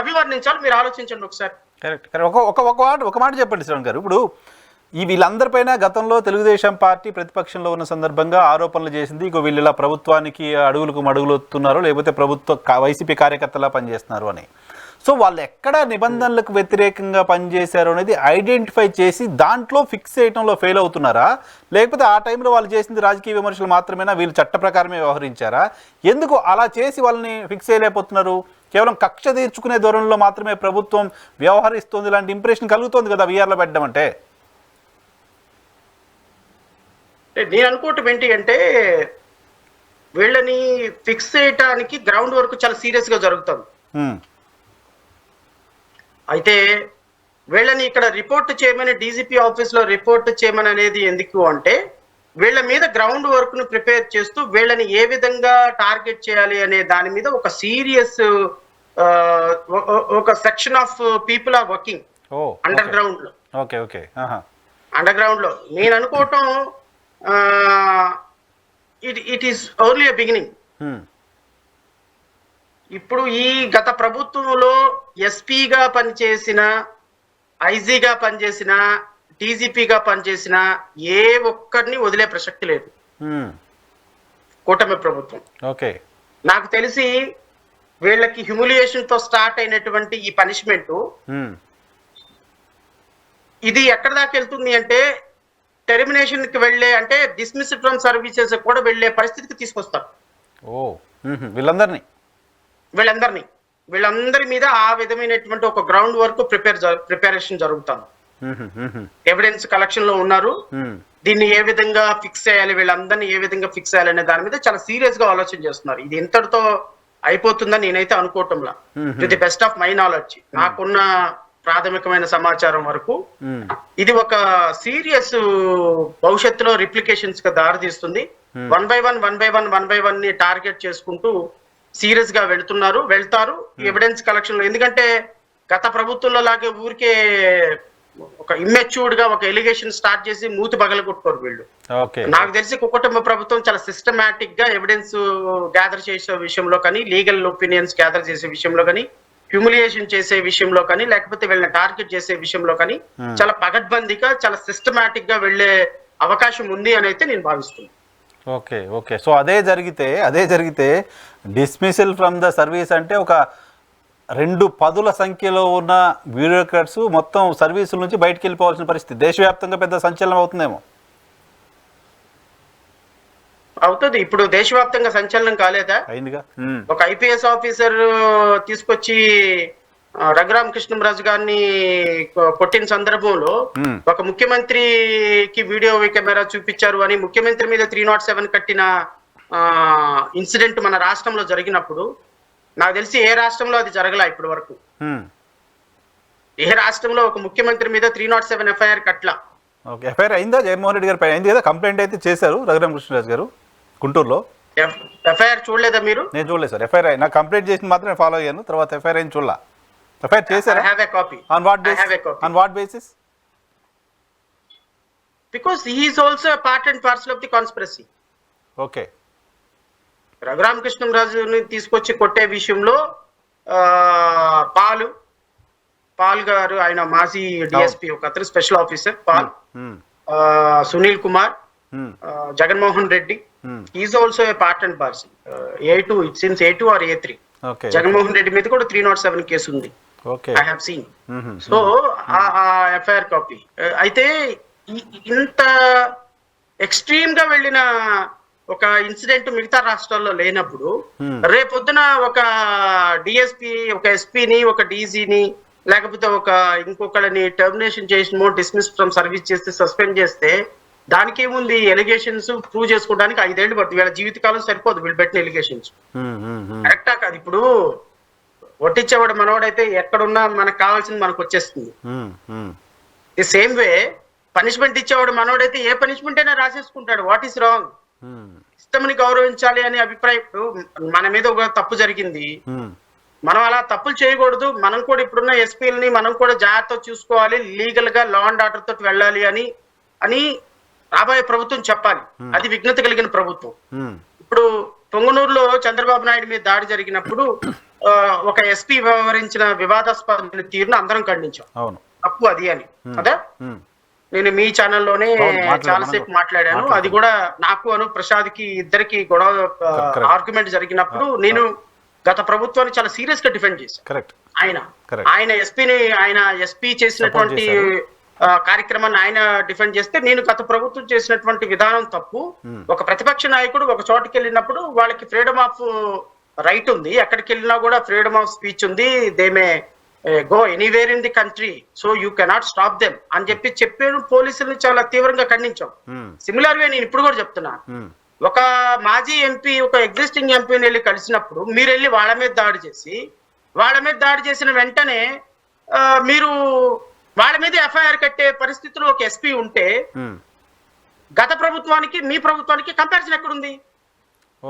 అభివర్ణించాలి? మీరు ఆలోచించండి ఒకసారి. కరెక్ట్. ఒక మాట చెప్పండి శ్రవణ్ గారు. ఇప్పుడు ఈ వీళ్ళందరిపైన గతంలో తెలుగుదేశం పార్టీ ప్రతిపక్షంలో ఉన్న సందర్భంగా ఆరోపణలు చేసింది, ఇక వీళ్ళు ఇలా ప్రభుత్వానికి అడుగులకు మడుగులు వస్తున్నారు, లేకపోతే వైసీపీ కార్యకర్తలా పనిచేస్తున్నారు అని. సో వాళ్ళు ఎక్కడ నిబంధనలకు వ్యతిరేకంగా పనిచేశారు అనేది ఐడెంటిఫై చేసి దాంట్లో ఫిక్స్ చేయడంలో ఫెయిల్ అవుతున్నారా, లేకపోతే ఆ టైంలో వాళ్ళు చేసింది రాజకీయ విమర్శలు మాత్రమేనా, వీళ్ళు చట్ట ప్రకారమే వ్యవహరించారా? ఎందుకు అలా చేసి వాళ్ళని ఫిక్స్ చేయలేకపోతున్నారు? కేవలం కక్ష తీర్చుకునే ధోరణిలో మాత్రమే ప్రభుత్వం వ్యవహరిస్తుంది ఇలాంటి ఇంప్రెషన్ కలుగుతుంది కదా వీఆర్లో పెట్టడం అంటే. నేను అనుకోవటం ఏంటి అంటే వీళ్ళని ఫిక్స్ చేయటానికి గ్రౌండ్ వర్క్ చాలా సీరియస్ గా జరుగుతుంది. అయితే వీళ్ళని ఇక్కడ రిపోర్ట్ చేయమని డీజీపీ ఆఫీస్ లో రిపోర్ట్ చేయమని అనేది ఎందుకు అంటే వీళ్ళ మీద గ్రౌండ్ వర్క్ ను ప్రిపేర్ చేస్తూ వీళ్ళని ఏ విధంగా టార్గెట్ చేయాలి అనే దాని మీద ఒక సీరియస్ ఒక section of people are working underground లో. అండర్ గ్రౌండ్ లో నేను అనుకోవటం it is only a beginning. ఇప్పుడు ఈ గత ప్రభుత్వంలో ఎస్పీగా పనిచేసిన, ఐజీగా పనిచేసిన, డీజీపీగా పనిచేసిన ఏ ఒక్కరిని వదిలే ప్రసక్తి లేదు కూటమి ప్రభుత్వం. నాకు తెలిసి వీళ్ళకి హ్యూమిలియేషన్ తో స్టార్ట్ అయినటువంటి ఈ పనిష్మెంట్ ఇది ఎక్కడ దాకా వెళ్తుంది అంటే టెర్మినేషన్ కి వెళ్లే, అంటే డిస్మిస్ ఫ్రమ్ సర్వీసెస్ కూడా వెళ్లే పరిస్థితికి తీసుకొస్తారు వీళ్ళందరి మీద. ఆ విధమైనటువంటి ఒక గ్రౌండ్ వర్క్ ప్రిపరేషన్ జరుగుతాను. ఎవిడెన్స్ కలెక్షన్ లో ఉన్నారు. దీన్ని ఏ విధంగా ఫిక్స్ చేయాలి, వీళ్ళందరినీ ఏ విధంగా ఫిక్స్ చేయాలి అనే దాని మీద చాలా సీరియస్ గా ఆలోచన చేస్తున్నారు. ఇది ఇంతటితో అయిపోతుందని నేనైతే అనుకోవటంలా. To the best of my knowledge, నాకున్న ప్రాథమికమైన సమాచారం వరకు ఇది ఒక సీరియస్ భవిష్యత్తులో రిప్లికేషన్స్ గా దారితీస్తుంది. వన్ బై వన్ ని టార్గెట్ చేసుకుంటూ సీరియస్ గా వెళ్తారు ఎవిడెన్స్ కలెక్షన్ లో. ఎందుకంటే గత ప్రభుత్వంలో లాగే ఊరికే ఒక ఇమ్మెచ్యూర్డ్ గా ఒక ఎలిగేషన్ స్టార్ట్ చేసి మూతి పగలగొట్టుకోరు వీళ్ళు. నాకు తెలిసి కుటుంబ ప్రభుత్వం చాలా సిస్టమాటిక్ గా ఎవిడెన్స్ గ్యాదర్ చేసే విషయంలో కానీ, లీగల్ ఒపీనియన్స్ గ్యాదర్ చేసే విషయంలో కానీ, హ్యూమిలియేషన్ చేసే విషయంలో కానీ, లేకపోతే వీళ్ళని టార్గెట్ చేసే విషయంలో కానీ చాలా పగడ్బందీగా చాలా సిస్టమాటిక్ గా వెళ్లే అవకాశం ఉంది అని అయితే నేను భావిస్తున్నాను. ఓకే. సో అదే జరిగితే డిస్మిసల్ ఫ్రమ్ ద సర్వీస్ అంటే ఒక 2 పదుల సంఖ్యలో ఉన్న బ్యూరోక్రాట్స్ మొత్తం సర్వీసుల నుంచి బయటకు వెళ్ళిపోవాల్సిన పరిస్థితి దేశవ్యాప్తంగా పెద్ద సంచలనం అవుతుందేమో. అవుతుంది. ఇప్పుడు దేశవ్యాప్తంగా సంచలనం కాలేదా? అయిందిగా. ఒక ఐపీఎస్ ఆఫీసర్ తీసుకొచ్చి రఘురామకృష్ణరాజు గారిని కొట్టిన సందర్భంలో ఒక ముఖ్యమంత్రికి వీడియో కెమెరా చూపించారు అని ముఖ్యమంత్రి మీద 307 కట్టిన ఇన్సిడెంట్ మన రాష్ట్రంలో జరిగినప్పుడు నాకు తెలిసి ఏ రాష్ట్రంలో అది జరగలా ఇప్పటి వరకు. ఏ రాష్ట్రంలో ఒక ముఖ్యమంత్రి మీద 307 ఎఫ్ఐఆర్ కట్లా. ఎఫ్ఐఆర్ అయిందా? జగన్మోహన్ రెడ్డి గారు అయింది కదా, కంప్లైంట్ అయితే చేశారు రఘురామకృష్ణరాజు గారు గుంటూరులో. ఎఫ్ఐఆర్ చూడలేదా మీరు? నేను చూడలేదు సార్. ఎఫ్ఐఆర్ నాకు కంప్లైంట్ చేసిన మాత్రం నేను ఫాలో అయ్యాను, తర్వాత ఎఫ్ఐఆర్ అయిన చూడలా. ఎఫ్ఐఆర్ చేశారు. On what basis? Because he is also a part and parcel of the conspiracy. Okay. రఘురామకృష్ణరాజుని తీసుకొచ్చి కొట్టే విషయంలో పాల్ గారు, ఆయన మాజీ డిఎస్పీ, ఒక అతను స్పెషల్ ఆఫీసర్ పాల్, Sunil Kumar, Jaganmohan Reddy, is also a part and parcel. A2, it seems A2 or A3. Jaganmohan Reddy మీద కూడా 307 కేసు ఉంది. I have seen. సో ఆ ఎఫ్ఐఆర్ కాపీ. అయితే ఇంత ఎక్స్ట్రీమ్ గా వెళ్ళిన ఒక ఇన్సిడెంట్ మిగతా రాష్ట్రాల్లో లేనప్పుడు రేపొద్దున ఒక డిఎస్పీ, ఒక ఎస్పీని, ఒక డీజీని, లేకపోతే ఇంకొకరిని టర్మినేషన్ చేసిన, డిస్మిస్ ఫ్రమ్ సర్వీస్ చేస్తే, సస్పెండ్ చేస్తే దానికేముంది? ఎలిగేషన్స్ ప్రూవ్ చేసుకోవడానికి 5 ఏళ్ళు పడుతుంది. వీళ్ళ జీవితకాలం సరిపోదు వీళ్ళు పెట్టిన ఎలిగేషన్స్. కరెక్టా కాదు? ఇప్పుడు ఒట్టించేవాడు మనవాడైతే ఎక్కడున్నా మనకు కావాల్సింది మనకు వచ్చేస్తుంది. ది సేమ్ వే పనిష్మెంట్ ఇచ్చేవాడు మనోడైతే ఏ పనిష్మెంట్ అయినా రాసేసుకుంటాడు. What is wrong? సిస్టమ్ని గౌరవించాలి అనే అభిప్రాయం. మన మీద ఒక తప్పు జరిగింది, మనం అలా తప్పులు చేయకూడదు. మనం కూడా ఇప్పుడున్న ఎస్పీలని మనం కూడా జాగ్రత్త చూసుకోవాలి, లీగల్ గా లా అండ్ ఆర్డర్ తోటి వెళ్ళాలి అని రాబోయే ప్రభుత్వం చెప్పాలి. అది విఘ్నత కలిగిన ప్రభుత్వం. ఇప్పుడు పొంగనూరులో చంద్రబాబు నాయుడు మీద దాడి జరిగినప్పుడు ఒక ఎస్పీ వ్యవహరించిన వివాదాస్పదమైన తీరును అందరం ఖండించాం. తప్పు అది అని కదా. నేను మీ ఛానల్లోనే చాలాసేపు మాట్లాడాను. అది కూడా నాకు ప్రసాద్ కి ఇద్దరికి గొడవ ఆర్గ్యుమెంట్ జరిగినప్పుడు నేను గత ప్రభుత్వాన్ని చాలా సీరియస్ గా డిఫెండ్ చేశాను. ఆయన ఎస్పీ చేసినటువంటి కార్యక్రమాన్ని ఆయన డిఫెండ్ చేస్తే, నేను గత ప్రభుత్వం చేసినటువంటి విధానం తప్పు. ఒక ప్రతిపక్ష నాయకుడు ఒక చోటుకి వెళ్ళినప్పుడు వాళ్ళకి ఫ్రీడమ్ ఆఫ్ రైట్ ఉంది, ఎక్కడికి వెళ్ళినా కూడా ఫ్రీడమ్ ఆఫ్ స్పీచ్ ఉంది. They may go anywhere in the country, so you cannot stop them అని చెప్పాను. పోలీసుల్ని చాలా తీవ్రంగా ఖండించాం. సిమిలర్ గా నేను ఇప్పుడు కూడా చెప్తున్నా, ఒక మాజీ ఎంపీ ఒక ఎగ్జిస్టింగ్ ఎంపీని వెళ్ళి కలిసినప్పుడు మీరు వెళ్ళి వాళ్ళ మీద దాడి చేసిన వెంటనే మీరు వాళ్ళ మీద ఎఫ్ఐఆర్ కట్టే పరిస్థితిలో ఒక ఎస్పీ ఉంటే గత ప్రభుత్వానికి మీ ప్రభుత్వానికి కంపారిజన్ ఎక్కడుంది?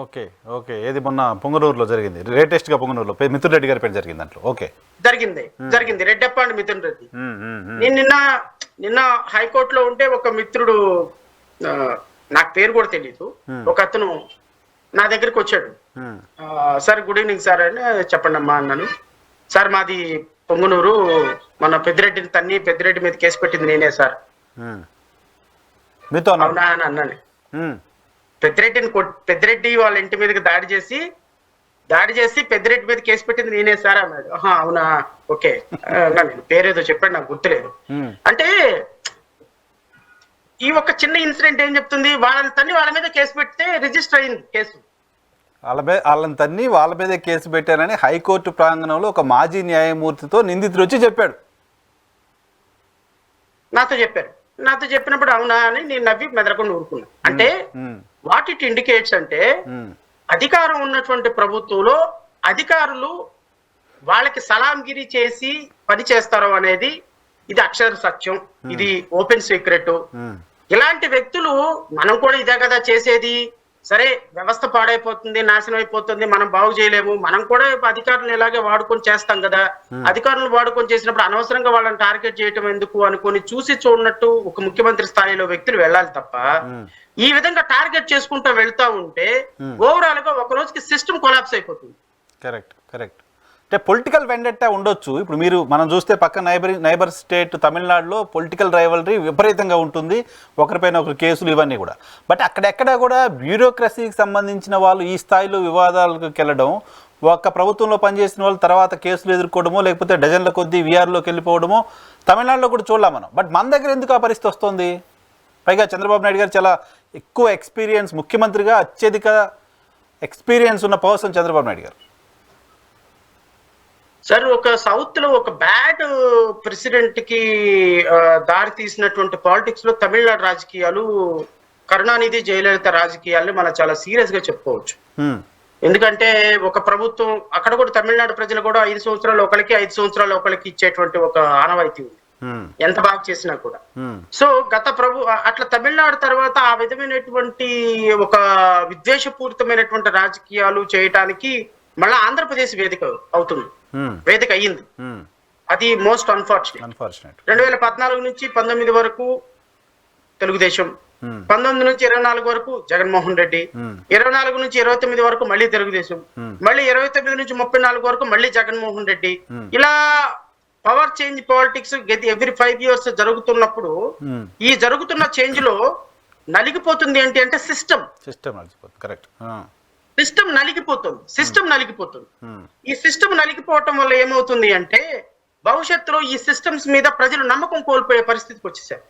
ఓకే ఓకే ఏది మొన్న పొంగనూరులో జరిగింది, లేటెస్ట్ గా పొంగనూరులో మిథున్ రెడ్డి గారి పేరు జరిగింది. దాంట్లో ఓకే జరిగింది రెడ్డప్ప అండ్ మిథున్ రెడ్డి. నేను నిన్న హైకోర్టులో ఉంటే ఒక మిత్రుడు, నాకు పేరు కూడా తెలీదు, ఒక అతను నా దగ్గరికి వచ్చాడు. సార్ గుడ్ ఈవినింగ్ సార్ అని చెప్పండి అమ్మా అన్నాను. సార్ మాది పొంగనూరు, మన పెద్దిరెడ్డి మీద కేసు పెట్టింది నేనే సార్. అవునా అని అన్నాను. పెద్దిరెడ్డి వాళ్ళ ఇంటి మీదకి దాడి చేసి పెద్దిరెడ్డి మీద కేసు పెట్టింది నేనే సార్ అన్నాడు. అవునా ఓకే నేను పేరేదో చెప్పాడు, నాకు గుర్తులేదు. అంటే ఈ ఒక చిన్న ఇన్సిడెంట్ ఏం చెప్తుంది, వాళ్ళ మీద కేసు పెడితే రిజిస్టర్ అయింది కేసు. వాళ్ళని తన్ని వాళ్ళ మీద కేసు పెట్టారని హైకోర్టు ప్రాంగణంలో ఒక మాజీ న్యాయమూర్తితో నిందితుడు వచ్చి చెప్పాడు. నాతో చెప్పినప్పుడు అవునా అని నేను నవ్వి మెదలకుండా ఊరుకున్నా. అంటే వాట్ ఇట్ ఇండికేట్స్ అంటే, అధికారం ఉన్నటువంటి ప్రభుత్వంలో అధికారులు వాళ్ళకి సలాంగిరి చేసి పని చేస్తారు అనేది ఇది అక్షర సత్యం, ఇది ఓపెన్ సీక్రెట్. ఇలాంటి వ్యక్తులు మనం కూడా ఇదే కదా చేసేది. సరే వ్యవస్థ పాడైపోతుంది, నాశనం అయిపోతుంది, మనం బాగు చేయలేము, మనం కూడా అధికారులను ఇలాగే వాడుకొని చేస్తాం కదా. అధికారులను వాడుకొని చేసినప్పుడు అనవసరంగా వాళ్ళని టార్గెట్ చేయటం ఎందుకు అనుకొని చూసి చూడనట్టు ఒక ముఖ్యమంత్రి స్థాయిలో వ్యక్తులు వెళ్ళాలి తప్ప, ఈ విధంగా టార్గెట్ చేసుకుంటూ వెళ్తా ఉంటే ఓవరాల్ గా ఒక రోజుకి సిస్టమ్ కొలాప్స్ అయిపోతుంది. కరెక్ట్. అంటే పొలిటికల్ వెండెట్టా ఉండొచ్చు. ఇప్పుడు మనం చూస్తే పక్క నైబర్ స్టేట్ తమిళనాడులో పొలిటికల్ రైవలరీ విపరీతంగా ఉంటుంది, ఒకరిపైన ఒకరు కేసులు ఇవన్నీ కూడా. బట్ అక్కడెక్కడ కూడా బ్యూరోక్రసీకి సంబంధించిన వాళ్ళు ఈ స్థాయిలో వివాదాలకు వెళ్ళడం, ఒక ప్రభుత్వంలో పనిచేసిన వాళ్ళు తర్వాత కేసులు ఎదుర్కోవడమో లేకపోతే డజన్ల కొద్దీ వీఆర్లోకి వెళ్ళిపోవడమో తమిళనాడులో కూడా చూడలేం మనం. బట్ మన దగ్గర ఎందుకు ఆ పరిస్థితి వస్తుంది? పైగా చంద్రబాబు నాయుడు గారు చాలా ఎక్కువ ఎక్స్పీరియన్స్, ముఖ్యమంత్రిగా అత్యధిక ఎక్స్పీరియన్స్ ఉన్న పర్సన్ చంద్రబాబు నాయుడు గారు. సార్, ఒక సౌత్ లో ఒక బ్యాడ్ ప్రెసిడెంట్ కి దారి తీసినటువంటి పాలిటిక్స్ లో తమిళనాడు రాజకీయాలు, కరుణానిధి జయలలిత రాజకీయాల్ని మనం చాలా సీరియస్ గా చెప్పుకోవచ్చు. ఎందుకంటే ఒక ప్రభుత్వం, అక్కడ కూడా తమిళనాడు ప్రజలు కూడా 5 సంవత్సరాలు ఒకరికి 5 సంవత్సరాలు ఒకరికి ఇచ్చేటువంటి ఒక ఆనవాయితీ ఉంది, ఎంత బాగా చేసినా కూడా. సో అట్లా తమిళనాడు తర్వాత ఆ విధమైనటువంటి ఒక విద్వేషపూరితమైనటువంటి రాజకీయాలు చేయటానికి మళ్ళా ఆంధ్రప్రదేశ్ వేదిక అయ్యింది. అది మోస్ట్ అన్ఫార్చునేట్. 2014 నుంచి 19 వరకు తెలుగుదేశం, 19 నుంచి 24 వరకు జగన్మోహన్ రెడ్డి, 24 నుంచి 29 వరకు మళ్ళీ తెలుగుదేశం, మళ్ళీ 29 నుంచి 34 వరకు మళ్ళీ జగన్మోహన్ రెడ్డి. ఇలా power change politics every 5 years జరుగుతున్నప్పుడు ఈ జరుగుతున్న చేంజ్ లో నలిగిపోతుంది ఏంటి అంటే సిస్టమ్ నలిగిపోతుంది. ఈ సిస్టమ్ నలిగిపోవటం వల్ల ఏమవుతుంది అంటే భవిష్యత్తులో ఈ సిస్టమ్స్ మీద ప్రజలు నమ్మకం కోల్పోయే పరిస్థితికి వచ్చేసారు.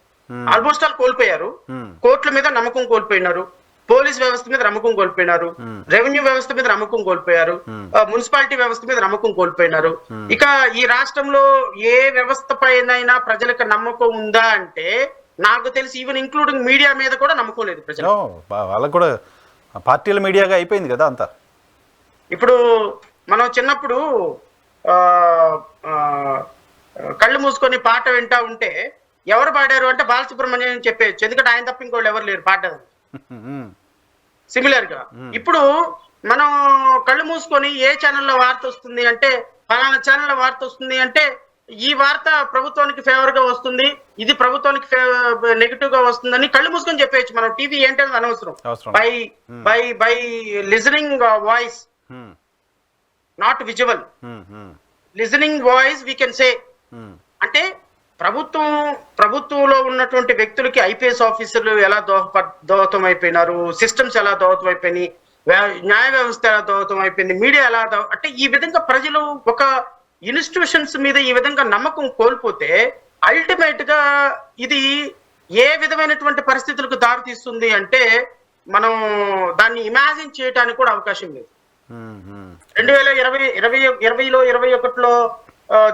ఆల్మోస్ట్ ఆల్ కోల్పోయారు. కోర్టుల మీద నమ్మకం కోల్పోయినారు, పోలీస్ వ్యవస్థ మీద నమ్మకం కోల్పోయినారు, రెవెన్యూ వ్యవస్థ మీద నమ్మకం కోల్పోయారు, మున్సిపాలిటీ వ్యవస్థ మీద నమ్మకం కోల్పోయినారు. ఇక ఈ రాష్ట్రంలో ఏ వ్యవస్థ పైన ప్రజలకు నమ్మకం ఉందా అంటే నాకు తెలిసి ఈవెన్ ఇంక్లూడింగ్ మీడియా మీద కూడా నమ్మకం లేదు ప్రజలు. వాళ్ళకు కూడా పార్టీల మీడియాగా అయిపోయింది కదా అంతా. ఇప్పుడు మనం చిన్నప్పుడు కళ్ళు మూసుకొని పాట వింటా ఉంటే ఎవరు పాడారు అంటే బాలసుబ్రహ్మణ్యం చెప్పేయచ్చు, ఎందుకంటే ఆయన తప్ప ఇంకోళ్ళు ఎవరు లేరు పాడడానికి. సిమిలర్ గా ఇప్పుడు మనం కళ్ళు మూసుకొని ఏ ఛానల్లో వార్త వస్తుంది అంటే ఫలానా ఛానల్ వార్త వస్తుంది అంటే ఈ వార్త ప్రభుత్వానికి ఫేవర్ గా వస్తుంది, ఇది ప్రభుత్వానికి నెగిటివ్ గా వస్తుందని కళ్ళు మూసుకొని చెప్పేయచ్చు. మనం టీవీ ఏంటనేది అనవసరం. By by by listening voice, not visual, listening voice we can say. అంటే ప్రభుత్వంలో ఉన్నటువంటి వ్యక్తులకి ఐపీఎస్ ఆఫీసర్లు ఎలా దోహదం అయిపోయినారు, సిస్టమ్స్ ఎలా దోహదం అయిపోయినాయి, న్యాయ వ్యవస్థ ఎలా దోహదం అయిపోయింది, మీడియా ఎలా అంటే ఈ విధంగా ప్రజలు ఒక ఇన్స్టిట్యూషన్స్ మీద ఈ విధంగా నమ్మకం కోల్పోతే అల్టిమేట్ గా ఇది ఏ విధమైనటువంటి పరిస్థితులకు దారి తీస్తుంది అంటే మనం దాన్ని ఇమాజిన్ చేయడానికి కూడా అవకాశం లేదు. 2020లో 21లో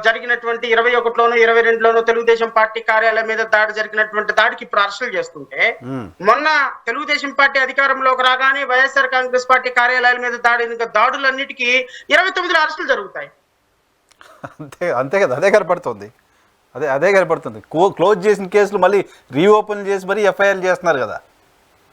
జరిగినటువంటి 21లోనో 22లోనో తెలుగుదేశం పార్టీ కార్యాలయం మీద దాడి జరిగినటువంటి దాడికి ఇప్పుడు అరెస్టులు చేస్తుంటే, మొన్న తెలుగుదేశం పార్టీ అధికారంలోకి రాగానే వైఎస్ఆర్ కాంగ్రెస్ పార్టీ కార్యాలయాల మీద దాడులన్నిటికీ 29లో అరెస్టులు జరుగుతాయి. అంతే కదా, అదే కనపడుతుంది. అదే కనపడుతుంది. క్లోజ్ చేసిన కేసులు మళ్ళీ రీఓపెన్ చేసి మరీ ఎఫ్ఐఆర్ చేస్తున్నారు కదా.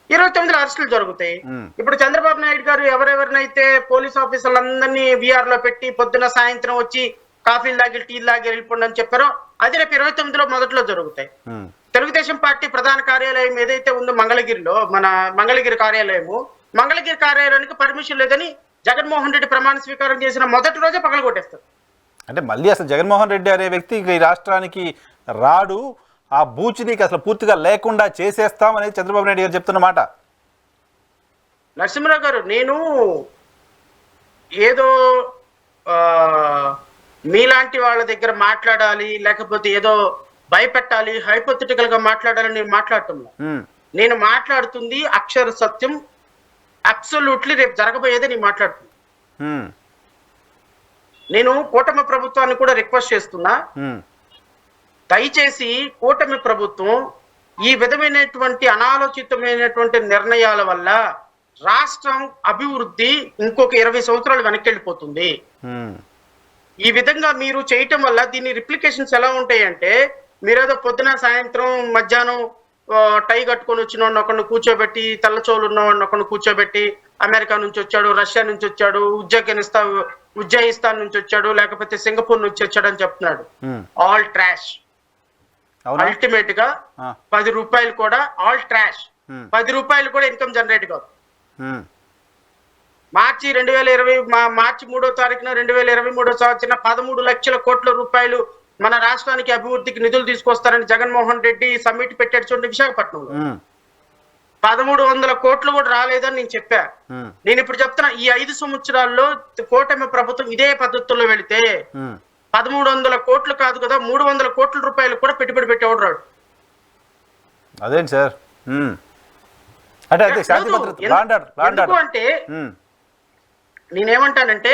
29లో అరెస్టులు జరుగుతాయి. ఇప్పుడు చంద్రబాబు నాయుడు గారు ఎవరెవరినైతే పోలీస్ ఆఫీసర్లందరినీ విఆర్ లో పెట్టి పొద్దున సాయంత్రం వచ్చి కాఫీలు తాగి టీలు తాగి వెళ్ళిపోండి అని చెప్పారో అది రేపు 29లో మొదట్లో జరుగుతాయి. తెలుగుదేశం పార్టీ ప్రధాన కార్యాలయం ఏదైతే ఉందో మంగళగిరిలో, మన మంగళగిరి కార్యాలయానికి పర్మిషన్ లేదని జగన్మోహన్ రెడ్డి ప్రమాణ స్వీకారం చేసిన మొదటి రోజే పగలగొట్టేస్తారు. అంటే మళ్ళీ అసలు జగన్మోహన్ రెడ్డి అనే వ్యక్తి ఈ రాష్ట్రానికి రాడు, ఆ బూచిని అసలు పూర్తిగా లేకుండా చేసేస్తామనేది చంద్రబాబు నాయుడు గారు చెప్తున్న మాట. నరసింహరావు గారు, నేను ఏదో మీలాంటి వాళ్ళ దగ్గర మాట్లాడాలి, లేకపోతే ఏదో భయపెట్టాలి, హైపోథెటికల్ గా మాట్లాడాలని నేను మాట్లాడుతున్నా. నేను మాట్లాడుతుంది అక్షర సత్యం, అబ్సల్యూట్లీ రేపు జరగబోయేదే నేను మాట్లాడుతున్నా. నేను కూటమి ప్రభుత్వాన్ని కూడా రిక్వెస్ట్ చేస్తున్నా, దయచేసి కూటమి ప్రభుత్వం ఈ విధమైనటువంటి అనాలోచితమైనటువంటి నిర్ణయాల వల్ల రాష్ట్రం అభివృద్ధి ఇంకొక 20 సంవత్సరాలు వెనక్కి వెళ్ళిపోతుంది. ఈ విధంగా మీరు చేయటం వల్ల దీని రిప్లికేషన్స్ ఎలా ఉంటాయంటే, మీరేదో పొద్దున సాయంత్రం మధ్యాహ్నం టై కట్టుకొని వచ్చిన ఒకరిని కూర్చోబెట్టి, తెల్లచోలు ఉన్నవాడిని ఒకరిని కూర్చోబెట్టి, అమెరికా నుంచి వచ్చాడు, రష్యా నుంచి వచ్చాడు, ఉజ్బెకిస్తాన్ నుంచి వచ్చాడు, లేకపోతే సింగపూర్ నుంచి వచ్చాడు అని చెప్తున్నాడు. All trash. అల్టిమేట్ గా 10 రూపాయలు కూడా ఆల్ ట్రాష్. 10 రూపాయలు కూడా ఇన్కమ్ జనరేట్ కాదు. మార్చి 3వ తారీఖున 2023 సంవత్సరం 13 లక్షల కోట్ల రూపాయలు మన రాష్ట్రానికి అభివృద్ధికి నిధులు తీసుకొస్తారని జగన్మోహన్ రెడ్డి సమ్మిట్ పెట్టాడు చూడండి విశాఖపట్నంలో. 1300 కోట్లు కూడా రాలేదని నేను చెప్పా. నేను ఇప్పుడు చెప్తున్నా, ఈ 5 సంవత్సరాల్లో కూటమి ప్రభుత్వం ఇదే పద్ధతుల్లో వెళితే 1300 కోట్లు కాదు కదా, 300 కోట్ల రూపాయలు కూడా పెట్టుబడి పెట్టేవాడు రాడు. అదేంటి సార్ అంటే నేనేమంటానంటే,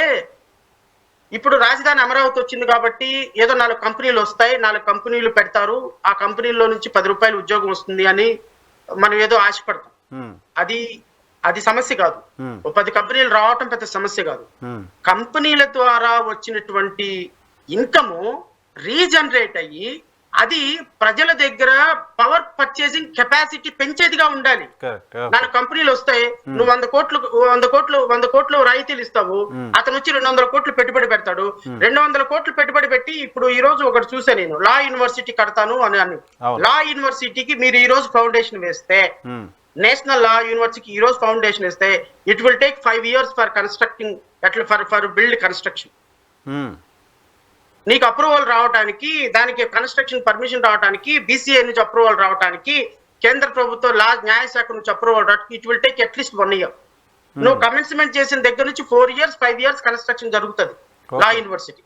ఇప్పుడు రాజధాని అమరావతి వచ్చింది కాబట్టి ఏదో 4 కంపెనీలు వస్తాయి, 4 కంపెనీలు పెడతారు, ఆ కంపెనీల్లో నుంచి 10 రూపాయలు ఉద్యోగం వస్తుంది అని మనం ఏదో ఆశపడతాం. అది సమస్య కాదు. 10 కంపెనీలు రావటం పెద్ద సమస్య కాదు. కంపెనీల ద్వారా వచ్చినటువంటి ఇన్కమ్ రీజనరేట్ అయ్యి అది ప్రజల దగ్గర పవర్ పర్చేసింగ్ కెపాసిటీ పెంచేదిగా ఉండాలి. 4 కంపెనీలు వస్తాయి, నువ్వు 100 కోట్లు రాయితీలు ఇస్తావు, అతను వచ్చి 200 కోట్లు పెట్టుబడి పెడతాడు. 200 కోట్లు పెట్టుబడి పెట్టి, ఇప్పుడు ఈ రోజు ఒకటి చూసా నేను, లా యూనివర్సిటీ కడతాను అని. లా యూనివర్సిటీకి మీరు ఈ రోజు ఫౌండేషన్ వేస్తే, నేషనల్ లా యూనివర్సిటీకి ఈ రోజు ఫౌండేషన్ వేస్తే, it will take 5 years for constructing, for build construction. నీకు అప్రూవల్ రావడానికి, దానికి కన్స్ట్రక్షన్ పర్మిషన్ రావడానికి, బీసీఐ నుంచి అప్రూవల్ రావడానికి, కేంద్ర ప్రభుత్వం న్యాయశాఖ నుంచి అప్రూవల్ రావడానికి it will take at least 1 year. నువ్వు కమెన్స్మెంట్ చేసిన దగ్గర నుంచి 4 years 5 years కన్స్ట్రక్షన్ జరుగుతుంది లా యూనివర్సిటీ.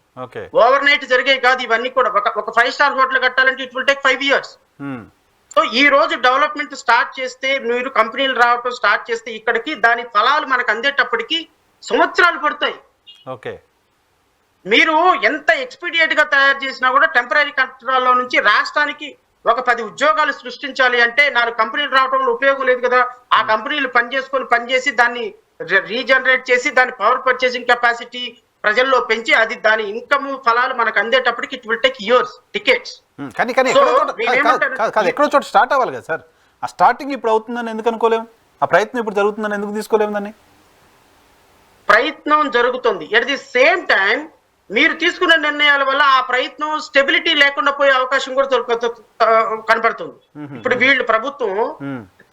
ఓవర్ నైట్ జరిగే కాదు ఇవన్నీ కూడా. ఒక 5-star హోటల్ కట్టాలంటే it will take 5 years. So ఈ రోజు డెవలప్మెంట్ స్టార్ట్ చేస్తే, మీరు కంపెనీలు రావడం స్టార్ట్ చేస్తే ఇక్కడికి, దాని ఫలాలు మనకు అందేటప్పటికి సంవత్సరాలు పడతాయి. మీరు ఎంత ఎక్స్పీడియట్ గా తయారు చేసినా కూడా టెంపరీ కట్టడాల్లో నుంచి రాష్ట్రానికి ఒక 10 ఉద్యోగాలు సృష్టించాలి అంటే 4 కంపెనీలు రావడంలో ఉపయోగం లేదు కదా. ఆ కంపెనీలు పనిచేసి దాన్ని రీజనరేట్ చేసి దాని పవర్ పర్చేసింగ్ కెపాసిటీ ప్రజల్లో పెంచి అది దాని ఇన్కమ్ ఫలాలు మనకు అందేటప్పటికి it will take years, tickets. కానీ ఎక్కడో చోట స్టార్ట్ అవ్వాలి కదా సార్. ఆ స్టార్టింగ్ ఇప్పుడు అవుతుందని ఎందుకు అనుకోలేము? ఆ ప్రయత్నం ఇప్పుడు జరుగుతుందని ఎందుకు తీసుకోలేము? దాన్ని ప్రయత్నం జరుగుతుంది. ఎట్ ది సేమ్ టైం మీరు తీసుకున్న నిర్ణయాల వల్ల ఆ ప్రయత్నం స్టెబిలిటీ లేకుండా పోయే అవకాశం కూడా కనపడుతుంది. ఇప్పుడు వీళ్ళు ప్రభుత్వం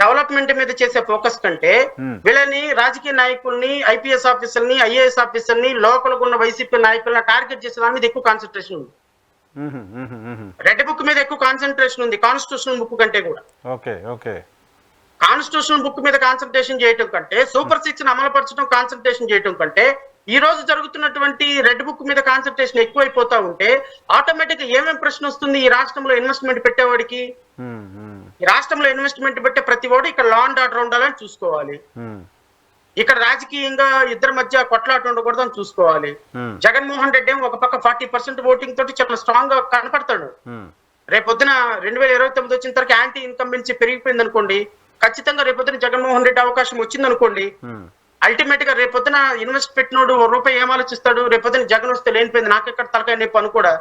డెవలప్మెంట్ మీద చేసే ఫోకస్ కంటే వీళ్ళని రాజకీయ నాయకుల్ని, ఐపీఎస్ ఆఫీసర్ని, ఐఏఎస్ ఆఫీసర్ని, లోకల్ ఉన్న వైసీపీ నాయకుల్ని టార్గెట్ చేసే దాని మీద ఎక్కువ కాన్సన్ట్రేషన్ ఉంది. రెడ్ బుక్ మీద ఎక్కువ కాన్సన్ట్రేషన్ ఉంది కాన్స్టిట్యూషనల్ బుక్ కంటే కూడా. కాన్స్టిట్యూషనల్ బుక్ మీద కాన్సన్ట్రేషన్ చేయటం కంటే, సూపర్ 6 అమలుపరచడం కాన్సన్ట్రేషన్ చేయటం కంటే, ఈ రోజు జరుగుతున్నటువంటి రెడ్ బుక్ మీద కాన్సన్ట్రేషన్ ఎక్కువైపోతా ఉంటే ఆటోమేటిక్ ఏమేం ప్రశ్న వస్తుంది? ఈ రాష్ట్రంలో ఇన్వెస్ట్మెంట్ పెట్టేవాడికి, ఈ రాష్ట్రంలో ఇన్వెస్ట్మెంట్ పెట్టే ప్రతి వాడు ఇక్కడ లా అండ్ ఆర్డర్ ఉండాలని చూసుకోవాలి, ఇక్కడ రాజకీయంగా ఇద్దరి మధ్య కొట్లాట ఉండకూడదని చూసుకోవాలి. జగన్మోహన్ రెడ్డి ఒక పక్క 40% ఓటింగ్ తోటి చాలా స్ట్రాంగ్ గా కనపడతాడు. రేపొద్దున 2029 వచ్చిన తర్వాత యాంటీ ఇన్కంబెన్సీ పెరిగిపోయింది అనుకోండి, ఖచ్చితంగా రేపొద్దున జగన్మోహన్ రెడ్డి అవకాశం వచ్చింది అనుకోండి, అల్టిమేట్ గా రేపొద్దున ఇన్వెస్ట్ పెట్టినోడు రూపాయి ఏం ఆలోచిస్తాడు? రేపొద్దున జగన్ వస్తే లేనిపోయింది నాకెక్కడ తలకాయ నొప్పి అని కూడా.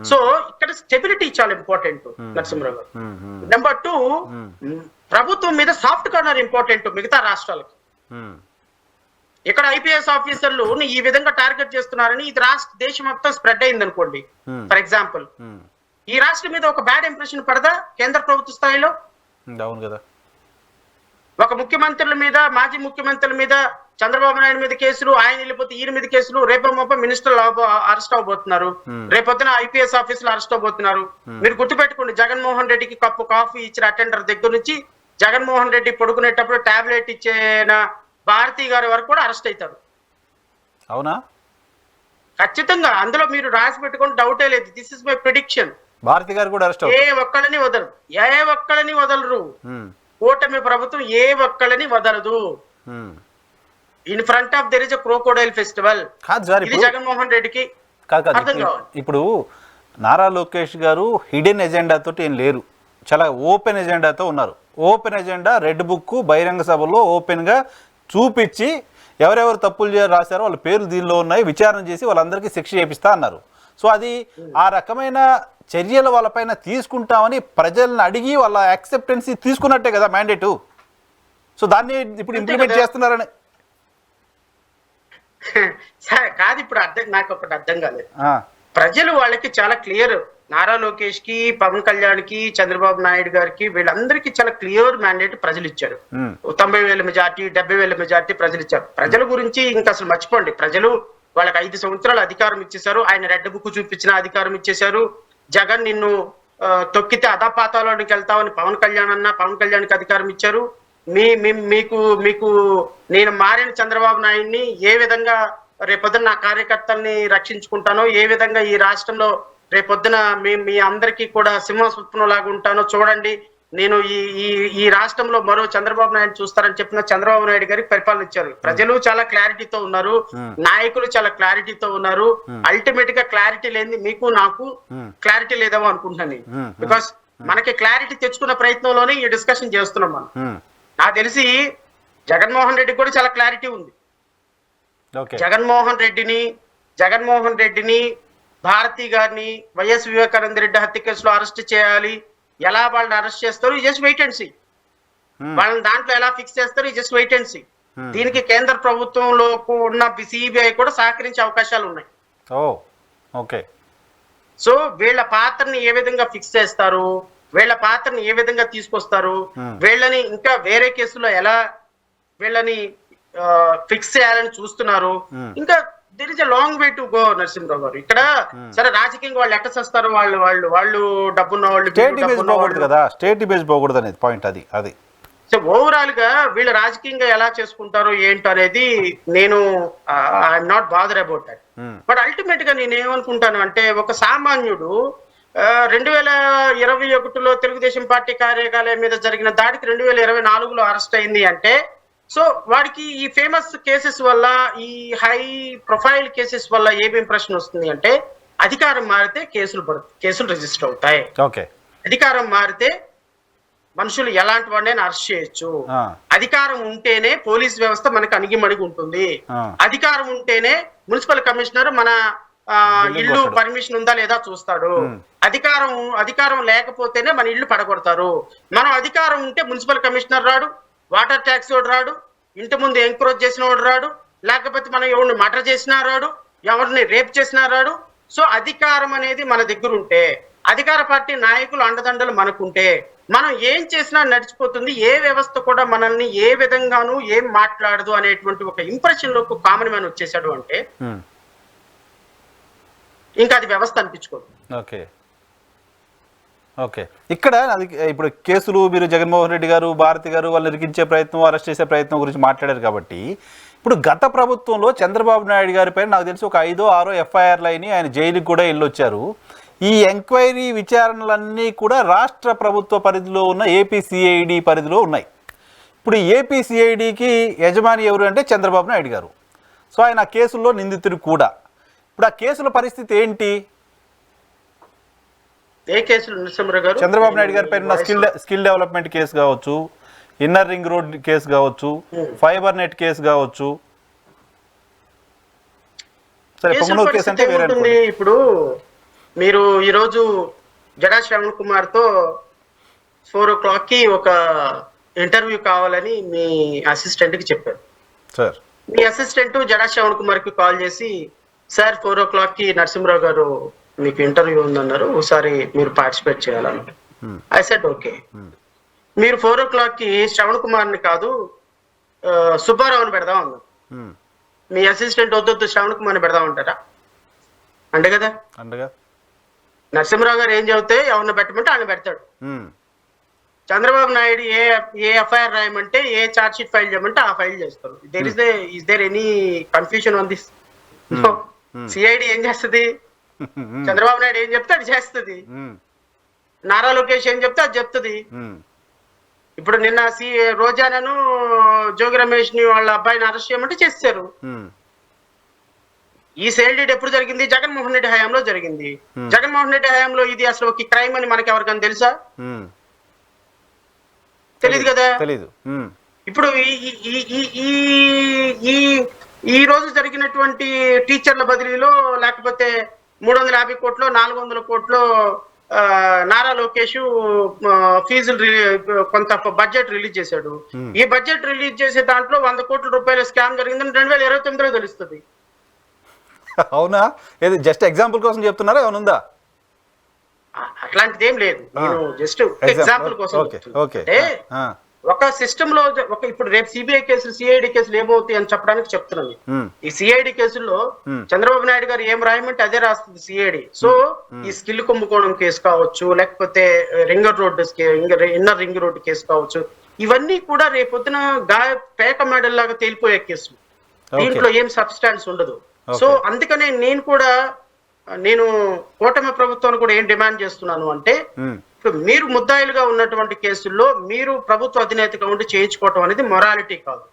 సో ఇక్కడ స్టెబిలిటీ చాలా ఇంపార్టెంట్ నరసింహరావు గారు. నెంబర్ 2, ప్రభుత్వం మీద సాఫ్ట్ కార్నర్ ఇంపార్టెంట్ మిగతా రాష్ట్రాలకి. ఇక్కడ ఐపీఎస్ ఆఫీసర్లు ఈ విధంగా టార్గెట్ చేస్తున్నారని ఇది దేశం మొత్తం స్ప్రెడ్ అయింది అనుకోండి. ఫర్ ఎగ్జాంపుల్, ఈ రాష్ట్రం మీద ఒక బ్యాడ్ ఇంప్రెషన్ పడదా కేంద్ర ప్రభుత్వ స్థాయిలో? అవును కదా. ఒక ముఖ్యమంత్రుల మీద, మాజీ ముఖ్యమంత్రుల మీద, చంద్రబాబు నాయుడు మీద కేసులు, ఆయన వెళ్ళిపోతే ఈయన మీద కేసులు, రేపో మినిస్టర్లు అరెస్ట్ అవబోతున్నారు, రేపొద్దున ఐపీఎస్ ఆఫీసులు అరెస్ట్ అవబోతున్నారు. మీరు గుర్తుపెట్టుకోండి, జగన్మోహన్ రెడ్డికి కప్పు కాఫీ ఇచ్చిన అటెండర్ దగ్గర నుంచి జగన్మోహన్ రెడ్డి పడుకునేటప్పుడు టాబ్లెట్ ఇచ్చిన భారతి గారి వరకు కూడా అరెస్ట్ అవుతారు. అవునా? ఖచ్చితంగా అందులో మీరు రాసి పెట్టుకుని డౌటే లేదు. This is my prediction. Bharathi గారు కూడా అరెస్ట్ ఏ ఒక్కళ్ళని వదలరు. కూటమి ప్రభుత్వం ఏ ఒక్కళ్ళని వదలదు. In front of there is a crocodile festival. ఇది జగన్మోహన్ రెడ్డికి అర్థం కావాలి. ఇప్పుడు నారా లోకేష్ గారు హిడెన్ ఎజెండా తోటి ఏం లేరు, చాలా ఓపెన్ ఎజెండాతో ఉన్నారు. ఓపెన్ ఎజెండా రెడ్ బుక్ బహిరంగ సభలో ఓపెన్ గా చూపించి ఎవరెవరు తప్పులు రాశారో వాళ్ళ పేర్లు దీనిలో ఉన్నాయి, విచారణ చేసి వాళ్ళందరికీ శిక్ష చేపిస్తా అన్నారు. సో అది ఆ రకమైన చర్యలు వాళ్ళపైన తీసుకుంటామని ప్రజలను అడిగి వాళ్ళ యాక్సెప్టెన్సీ తీసుకున్నట్టే కదా మ్యాండేటు. సో దాన్ని ఇప్పుడు ఇంప్లిమెంట్ చేస్తున్నారని కాదు. ఇప్పుడు నాకు ఒకటి అర్థం కాలేదు. ప్రజలు వాళ్ళకి చాలా క్లియర్, నారా లోకేష్ కి, పవన్ కళ్యాణ్ కి, చంద్రబాబు నాయుడు గారికి, వీళ్ళందరికీ చాలా క్లియర్ మ్యాండేట్ ప్రజలు ఇచ్చారు. 90,000 మెజార్టీ, 70,000 మెజార్టీ ప్రజలు ఇచ్చారు. ప్రజల గురించి ఇంకా అసలు మర్చిపోండి. ప్రజలు వాళ్ళకి 5 సంవత్సరాలు అధికారం ఇచ్చేశారు. ఆయన రెడ్ బుక్ చూపించిన అధికారం ఇచ్చేశారు. జగన్ నిన్ను తొక్కితే అధపాతాలోనికి వెళ్తామని పవన్ కళ్యాణ్కి అధికారం ఇచ్చారు. మీకు నేను మారిన చంద్రబాబు నాయుడిని ఏ విధంగా రేపొద్దున నా కార్యకర్తల్ని రక్షించుకుంటానో, ఏ విధంగా ఈ రాష్ట్రంలో రేపొద్దున మీ అందరికీ కూడా సింహస్వప్నం లాగా ఉంటానో చూడండి, నేను ఈ రాష్ట్రంలో మరో చంద్రబాబు నాయుడు చూస్తారని చెప్పిన చంద్రబాబు నాయుడు గారికి పరిపాలన ఇచ్చారు. ప్రజలు చాలా క్లారిటీతో ఉన్నారు, నాయకులు చాలా క్లారిటీతో ఉన్నారు. అల్టిమేట్ గా క్లారిటీ లేని మీకు నాకు క్లారిటీ లేదేమో అనుకుంటున్నాను. బికాస్ మనకి క్లారిటీ తెచ్చుకున్న ప్రయత్నంలోనే ఈ డిస్కషన్ చేస్తున్నాం మనం. నాకు తెలిసి జగన్మోహన్ రెడ్డికి కూడా చాలా క్లారిటీ ఉంది. జగన్మోహన్ రెడ్డిని భారతి గారిని వైఎస్ వివేకానంద రెడ్డి హత్య కేసులో అరెస్ట్ చేయాలి. ఎలా వాళ్ళని అరెస్ట్ చేస్తారు, జస్ట్ వెయిట్ అండ్ సీ. వాళ్ళని దాంట్లో ఎలా ఫిక్స్ చేస్తారు, జస్ట్ వెయిట్ అండ్ సీ. దీనికి కేంద్ర ప్రభుత్వంలో ఉన్న సిబిఐ కూడా సహకరించే అవకాశాలు ఉన్నాయి. సో వీళ్ళ పాత్రని ఏ విధంగా ఫిక్స్ చేస్తారు, వీళ్ళ పాత్రని ఏ విధంగా తీసుకొస్తారు, వీళ్ళని ఇంకా వేరే కేసులో ఎలా వీళ్ళని ఫిక్స్ చేయాలని చూస్తున్నారు. ఇంకా there is a long way to go Narasimha Rao గారు. ఇక్కడ సరే రాజకీయంగా వాళ్ళు ఎట్ట చేస్తారు, వాళ్ళు డబ్బున్న వాళ్ళు స్టేట్ డిబేట్ పోకూడదు అనేది పాయింట్. అది సో ఓవరాల్ గా వీళ్ళు రాజకీయంగా ఎలా చేసుకుంటారో ఏంటో అనేది నేను I'm not bother about that. But ultimate గా నేను ఏమనుకుంటాను అంటే, ఒక సామాన్యుడు 2021లో తెలుగుదేశం పార్టీ కార్యాలయం మీద జరిగిన దాడికి 2024లో అరెస్ట్ అయింది అంటే, సో వాడికి ఈ ఫేమస్ కేసెస్ వల్ల, ఈ హై ప్రొఫైల్ కేసెస్ వల్ల ఏమేం ప్రశ్న వస్తుంది అంటే, అధికారం మారితే కేసులు రిజిస్టర్ అవుతాయి. అధికారం మారితే మనుషులు ఎలాంటి వాడినైనా అరెస్ట్ చేయొచ్చు. అధికారం ఉంటేనే పోలీస్ వ్యవస్థ మనకు అణిగిమణిగి ఉంటుంది. అధికారం ఉంటేనే మున్సిపల్ కమిషనర్ మన ఇల్లు పర్మిషన్ ఉందా లేదా చూస్తాడు. అధికారం లేకపోతేనే మన ఇల్లు పడగొడతారు. మనం అధికారం ఉంటే మున్సిపల్ కమిషనర్ రాడు, వాటర్ ట్యాక్స్ వాడు రాడు, ఇంటి ముందు ఎంక్రోచ్ చేసిన వాడు రాడు, లేకపోతే మనం ఎవరిని మర్డర్ చేసినా రాడు, ఎవరిని రేప్ చేసినా రాడు. సో అధికారం అనేది మన దగ్గర ఉంటే, అధికార పార్టీ నాయకులు అండదండలు మనకుంటే మనం ఏం చేసినా నడిచిపోతుంది. ఏ వ్యవస్థ కూడా మనల్ని ఏ విధంగానూ ఏం మాట్లాడదు అనేటువంటి ఒక ఇంప్రెషన్ లోకి కామన్ మ్యాన్ వచ్చేసాడు అంటే ఇంకా అది వ్యవస్థ అనిపించుకోదు. ఓకే ఓకే ఇక్కడ అది ఇప్పుడు కేసులు మీరు జగన్మోహన్ రెడ్డి గారు, భారతి గారు వాళ్ళని ఇరికించే ప్రయత్నం, అరెస్ట్ చేసే ప్రయత్నం గురించి మాట్లాడారు కాబట్టి ఇప్పుడు గత ప్రభుత్వంలో చంద్రబాబు నాయుడు గారి పైన నాకు తెలిసి ఒక 5, 6 ఎఫ్ఐఆర్లు అయినాయి. ఆయన జైలుకి కూడా వెళ్ళొచ్చారు. ఈ ఎంక్వైరీ విచారణలన్నీ కూడా రాష్ట్ర ప్రభుత్వ పరిధిలో ఉన్న ఏపీసీఐడి పరిధిలో ఉన్నాయి. ఇప్పుడు ఏపీసీఐడికి యజమాని ఎవరు అంటే చంద్రబాబు నాయుడు గారు. సో ఆయన ఆ కేసుల్లో నిందితుడు కూడా. ఇప్పుడు ఆ కేసుల పరిస్థితి ఏంటి? ఏ కేసులు నరసింహరావు గారు? చంద్రబాబు నాయుడు గారి పైన స్కిల్ డెవలప్మెంట్ కేసు కావచ్చు, ఇన్నర్ రింగ్ రోడ్ కేసు కావచ్చు, ఫైబర్ నెట్ కేసు కావచ్చు. సరే, పొంగనూరు కేసు అంటే వేరే. ఇప్పుడు మీరు ఈరోజు జడా శ్రవణ్ కుమార్ తో 4 o'clock కి ఒక ఇంటర్వ్యూ కావాలని మీ అసిస్టెంట్ కి చెప్పారు సార్. మీ అసిస్టెంట్ జడా శ్రవణ్ కుమార్ కి కాల్ చేసి, సార్ 4 o'clock కి నరసింహరావు గారు మీకు ఇంటర్వ్యూ ఉందన్నారు, ఒకసారి మీరు పార్టిసిపేట్ చేయాలన్నారు. I said okay. మీరు 4 o'clock కి శ్రవణ్ కుమార్ ని కాదు సుబ్బారావుని పెడదాం అన్నారు. మీ అసిస్టెంట్ వద్దొద్దు శ్రవణ్ కుమార్ని పెడదాం అంటారా? అంటే కదా అండగా నరసింహరావు గారు ఏం చెబితే ఎవరిని పెట్టమంటే ఆయన పెడతాడు. చంద్రబాబు నాయుడు ఏ ఎఫ్ఐఆర్ రాయమంటే, ఏ ఛార్జ్ షీట్ ఫైల్ చేయమంటే ఆ ఫైల్ చేస్తారు. Is there any confusion on this? CID ఏం చేస్తుంది? చంద్రబాబు నాయుడు ఏం చెప్తే అది చేస్తుంది. నారా లోకేష్ ఏం చెప్తే అది చెప్తుంది. ఇప్పుడు నిన్న రోజానను జోగి రమేష్ ని వాళ్ళ అబ్బాయిని అరెస్ట్ చేయమంటే చేశారు. ఈ సేల్ డీడ్ ఎప్పుడు జరిగింది? జగన్మోహన్ రెడ్డి హయాంలో జరిగింది. జగన్మోహన్ రెడ్డి హయాంలో ఇది అసలు ఒక క్రైమ్ అని మనకి ఎవరికైనా తెలుసా? తెలీదు కదా. ఇప్పుడు ఈ రోజు జరిగినటువంటి టీచర్ల బదిలీలో, లేకపోతే 350 కోట్లు 400 కోట్లు నారా లోకేష్ ఫీజులు కొంత బడ్జెట్ రిలీజ్ చేశాడు. ఈ బడ్జెట్ రిలీజ్ చేసే దాంట్లో 100 కోట్ల రూపాయల స్కామ్ జరిగిందని 2029లో తెలుస్తుంది. అవునా? ఏది జస్ట్ ఎగ్జాంపుల్ కోసం చెప్తున్నారా? ఏమనుందా? అట్లాంటిది ఏం లేదు. నేను జస్ట్ ఎగ్జాంపుల్ కోసం అంటే ఒక సిస్టమ్ లో ఇప్పుడు రేపు సిబిఐ కేసులు, సిఐడి కేసులు ఏమవుతాయి అని చెప్పడానికి చెప్తున్నాను. ఈ సిఐడి కేసుల్లో చంద్రబాబు నాయుడు గారు ఏం రాయమంటే అదే రాస్తుంది సిఐడి. సో ఈ స్కిల్ కుంభకోణం కేసు కావచ్చు, లేకపోతే ఇన్నర్ రింగ్ రోడ్ కేసు కావచ్చు, ఇవన్నీ కూడా రేపొద్దున పేక మెడల్ లాగా తేలిపోయే కేసులు. దీంట్లో ఏం సబ్స్టాన్స్ ఉండదు. సో అందుకనే నేను కూటమి ప్రభుత్వాన్ని కూడా ఏం డిమాండ్ చేస్తున్నాను అంటే, ఇప్పుడు మీరు ముద్దాయిలుగా ఉన్నటువంటి కేసుల్లో మీరు ప్రభుత్వ అధినేతగా ఉండి చేయించుకోవటం అనేది మొరాలిటీ కాదు.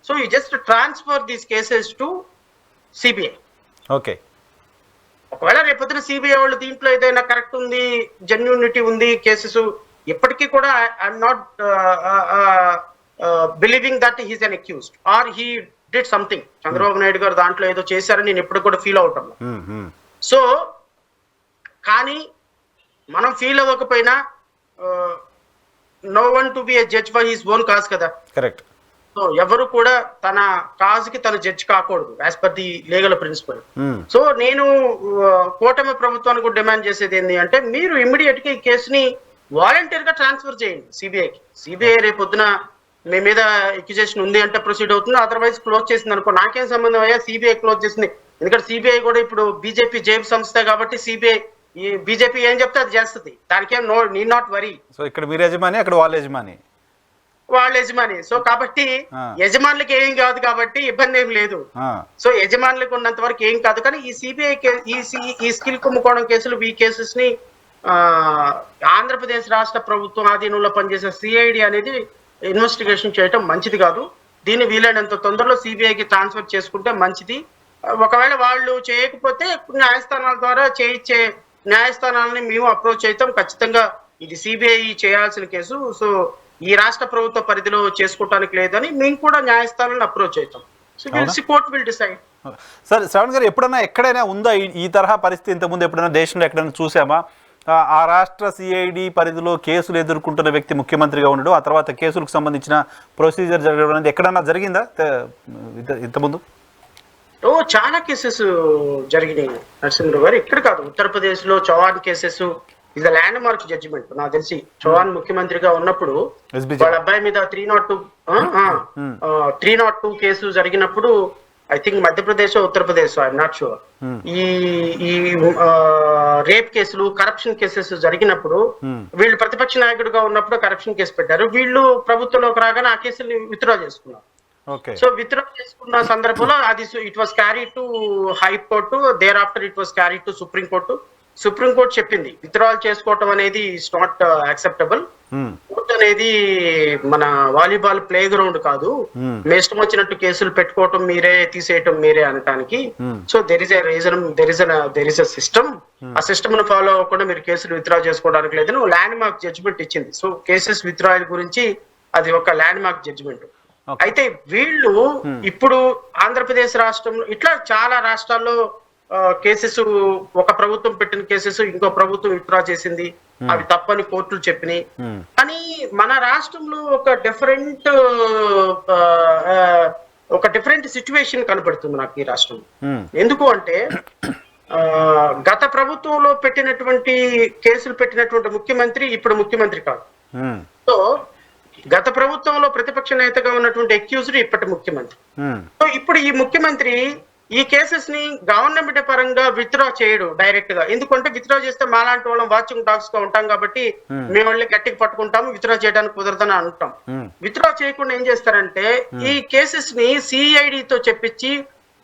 So you just transfer these cases to CBI. Okay. ఒకవేళ రేపొద్దున సిబిఐ వాళ్ళు దీంట్లో ఏదైనా కరెక్ట్ ఉంది, జెన్యూనిటీ ఉంది కేసెస్, ఇప్పటికీ కూడా I'm not believing that he's an accused or he did something. Chandrababu Naidu గారు దాంట్లో ఏదో చేశారని నేను ఎప్పుడు కూడా ఫీల్ అవుతాను. సో కానీ మనం ఫీల్ అవ్వకపోయినా no one to be a judge for his own cause కదా. కరెక్ట్. సో ఎవరు కూడా తన కాజ్ కి తను జడ్జ్ కాకూడదు as per the legal principle. So నేను కూటమి ప్రభుత్వానికి కూడా డిమాండ్ చేసేది ఏంటి అంటే, మీరు ఇమ్మీడియట్ గా ఈ కేసుని వాలంటీర్ గా ట్రాన్స్ఫర్ చేయండి సిబిఐకి. సిబిఐ రేపు పొద్దున మీ మీద ఎక్యుజేషన్ ఉంది అంటే ప్రొసీడ్ అవుతుంది, అదర్వైజ్ క్లోజ్ చేసింది అనుకో, నాకేం సంబంధం అయ్యా, సిబిఐ క్లోజ్ చేసింది. ఎందుకంటే సిబిఐ కూడా ఇప్పుడు బీజేపీ జేబు సంస్థ కాబట్టి సిబిఐ బీజేపీ ఏం చెప్తే అది చేస్తుంది. దానికేం నీ నాట్ వరీ. సో ఇక్కడ మీరు యజమాని, అక్కడ వాళ్ళ యజమాని. సో కాబట్టి యజమానులకి ఏం కాదు కాబట్టి ఇబ్బంది ఏం లేదు. సో యజమానులకు ఉన్నంత వరకు ఏం కాదు. కానీ ఈ సిబిఐ ఈ స్కిల్ కుంభకోణం కేసులు, ఈ కేసెస్ ని ఆంధ్రప్రదేశ్ రాష్ట్ర ప్రభుత్వం ఆధీనంలో పనిచేసే సిఐడి అనేది ఇన్వెస్టిగేషన్ చేయటం మంచిది కాదు. దీన్ని వీలైనంత తొందరలో సిబిఐకి ట్రాన్స్ఫర్ చేసుకుంటే మంచిది. ఒకవేళ వాళ్ళు చేయకపోతే న్యాయస్థానాల ద్వారా చేయించే న్యాయస్థానాలని మేము అప్రోచ్ అవుతాం. ఖచ్చితంగా ఇది సిబిఐ చేయాల్సిన కేసు, సో ఈ రాష్ట్ర ప్రభుత్వ పరిధిలో చేసుకోవటానికి లేదని మేము కూడా న్యాయస్థానాలను అప్రోచ్ అవుతాం. So court will decide. సరే శ్రవణ్ గారు, ఎక్కడైనా ఉందా ఈ తరహా పరిస్థితి? ఇంతకుముందు ఎప్పుడైనా దేశంలో ఎక్కడైనా చూసామా? ఆ రాష్ట్ర సిఐడి పరిధిలో కేసులు ఎదుర్కొంటున్న వ్యక్తి ముఖ్యమంత్రిగా ఉండడం, ఆ తర్వాత కేసులకు సంబంధించిన ప్రొసీజర్ జరగడం అనేది ఎక్కడన్నా జరిగిందా ఇంతకుముందు? చాలా కేసెస్ జరిగినాయి నరసింహరావు గారు. ఇక్కడ కాదు, ఉత్తరప్రదేశ్ లో చౌహాన్ కేసెస్ ఇది ల్యాండ్ మార్క్ జడ్జిమెంట్. నాకు తెలిసి చౌహాన్ ముఖ్యమంత్రిగా ఉన్నప్పుడు వాళ్ళ అబ్బాయి మీద 302 కేసు జరిగినప్పుడు, I think Madhya Pradesh Uttar Pradesh, I'm not sure, ఈ రేప్ కేసులు కరప్షన్ కేసెస్ జరిగినప్పుడు వీళ్ళు ప్రతిపక్ష నాయకుడిగా ఉన్నప్పుడు కరప్షన్ కేసు పెట్టారు. వీళ్ళు ప్రభుత్వంలోకి రాగానే ఆ కేసుని విత్డ్రా చేసుకున్నారు. సో విత్డ్రా చేసుకున్న సందర్భంలో అది it was carry to high court, thereafter it was carry to supreme court. Supreme court చెప్పింది విత్డ్రాల్ చేసుకోవటం అనేది ఇట్స్ నాట్ యాక్సెప్టబుల్. కోర్టు అనేది మన వాలీబాల్ ప్లే గ్రౌండ్ కాదు, మీ ఇష్టం వచ్చినట్టు కేసులు పెట్టుకోవటం మీరే, తీసేయటం మీరే అనటానికి. So there is a reason, there is a system. ఆ సిస్టమ్ ను ఫాలో అవ్వకుండా మీరు కేసులు విత్డ్రా చేసుకోవడానికి లేదని ల్యాండ్ మార్క్ జడ్జిమెంట్ ఇచ్చింది. సో కేసెస్ విత్డ్రాయల్ గురించి అది ఒక ల్యాండ్ మార్క్ జడ్జిమెంట్. అయితే వీళ్ళు ఇప్పుడు ఆంధ్రప్రదేశ్ రాష్ట్రంలో ఇట్లా చాలా రాష్ట్రాల్లో కేసెస్, ఒక ప్రభుత్వం పెట్టిన కేసెస్ ఇంకో ప్రభుత్వం విత్డ్రా చేసింది, అవి తప్పని కోర్టులు చెప్పినాయి. కానీ మన రాష్ట్రంలో ఒక డిఫరెంట్ సిచ్యువేషన్ కనపడుతుంది నాకు ఈ రాష్ట్రంలో. ఎందుకు అంటే గత ప్రభుత్వంలో పెట్టినటువంటి కేసులు పెట్టినటువంటి ముఖ్యమంత్రి ఇప్పుడు ముఖ్యమంత్రి కాదు. సో గత ప్రభుత్వంలో ప్రతిపక్ష నేతగా ఉన్నటువంటి అక్యూజ్డ్ ఇప్పటి ముఖ్యమంత్రి. సో ఇప్పుడు ఈ ముఖ్యమంత్రి ఈ కేసెస్ ని గవర్నమెంట్ పరంగా విత్డ్రా చేయడు డైరెక్ట్ గా. ఎందుకంటే విత్డ్రా చేస్తే మాలాంటి వాళ్ళం వాచింగ్ డాగ్స్ గా ఉంటాం కాబట్టి మేము వాళ్ళని గట్టిగా పట్టుకుంటాము, విత్డ్రా చేయడానికి కుదరదని అంటాం. విత్డ్రా చేయకుండా ఏం చేస్తారంటే ఈ కేసెస్ ని సిఐడితో చెప్పించి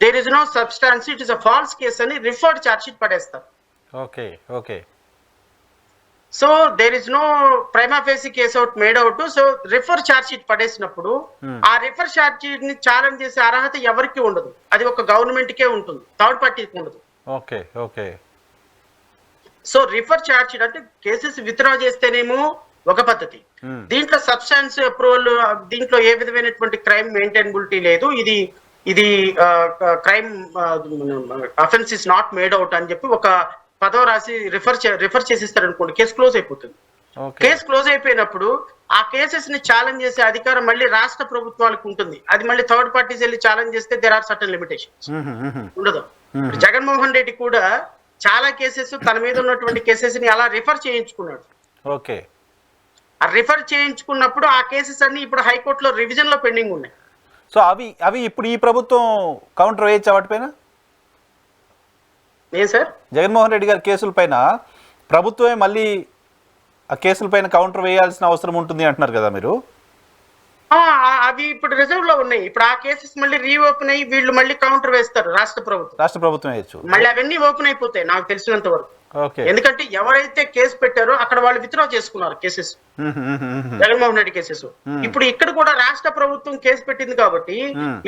there is no substance, it is a false case అని రిఫర్డ్ ఛార్జ్ షీట్ పడేస్తారు. So there is no prima facie case out made out. So refer charge sheet పడేసినప్పుడు ఆ రిఫర్ ఛార్జ్ షీట్ ని ఛాలెంజ్ చేసే అర్హత ఎవరికి ఉండదు, అది ఒక గవర్నమెంట్ కే ఉంటుంది, థర్డ్ పార్టీకి ఉండదు. సో రిఫర్ ఛార్జ్ షీట్ అంటే కేసెస్ విత్డ్రా చేస్తేనేమో ఒక పద్ధతి, దీంట్లో సబ్స్టాన్స్ అప్రూవల్, దీంట్లో ఏ విధమైనటువంటి క్రైమ్ మెయింటైనబిలిటీ లేదు, ఇది crime offence is not made out అని చెప్పి ఒక పదవి రాసి రిఫర్ చేసిస్తారు అనుకోండి, కేసు క్లోజ్ అయిపోతుంది. కేసు క్లోజ్ అయిపోయినప్పుడు ఆ కేసెస్ ని ఛాలెంజ్ చేసే అధికారం మళ్ళీ రాష్ట్ర ప్రభుత్వాలకు ఉంటుంది. అది మళ్ళీ థర్డ్ పార్టీస్ వెళ్ళి ఛాలెంజ్ చేస్తే దేర్ ఆర్ సర్టన్ లిమిటేషన్స్ ఉండదు. జగన్మోహన్ రెడ్డి కూడా చాలా కేసెస్ తన మీద ఉన్నటువంటి కేసెస్ ని అలా రిఫర్ చేయించుకున్నాడు. ఆ రిఫర్ చేయించుకున్నప్పుడు ఆ కేసెస్ అన్ని ఇప్పుడు హైకోర్టులో రివిజన్ లో పెండింగ్ ఉన్నాయి. సో అవి ఇప్పుడు ఈ ప్రభుత్వం కౌంటర్ వేయచ్చా వాటిపైన? సార్ జగన్మోహన్ రెడ్డి గారి కేసుల పైన ప్రభుత్వమే మళ్ళీ ఆ కేసుల పైన కౌంటర్ వేయాల్సిన అవసరం ఉంటుంది అంటున్నారు కదా మీరు? అవి ఇప్పుడు రిజర్వ్ లో ఉన్నాయి. ఇప్పుడు ఆ కేసెస్ మళ్ళీ రీఓపెన్ అయ్యి వీళ్ళు మళ్ళీ కౌంటర్ వేస్తారు రాష్ట్ర ప్రభుత్వం వేయచ్చు. మళ్ళీ అవన్నీ ఓపెన్ అయిపోతాయి నాకు తెలిసినంత వరకు. ఎందుకంటే ఎవరైతే కేసు పెట్టారో అక్కడ వాళ్ళు విత్డ్రా చేసుకున్నారు కేసెస్, జగన్మోహన్ రెడ్డి కేసెస్. ఇప్పుడు ఇక్కడ కూడా రాష్ట్ర ప్రభుత్వం కేసు పెట్టింది కాబట్టి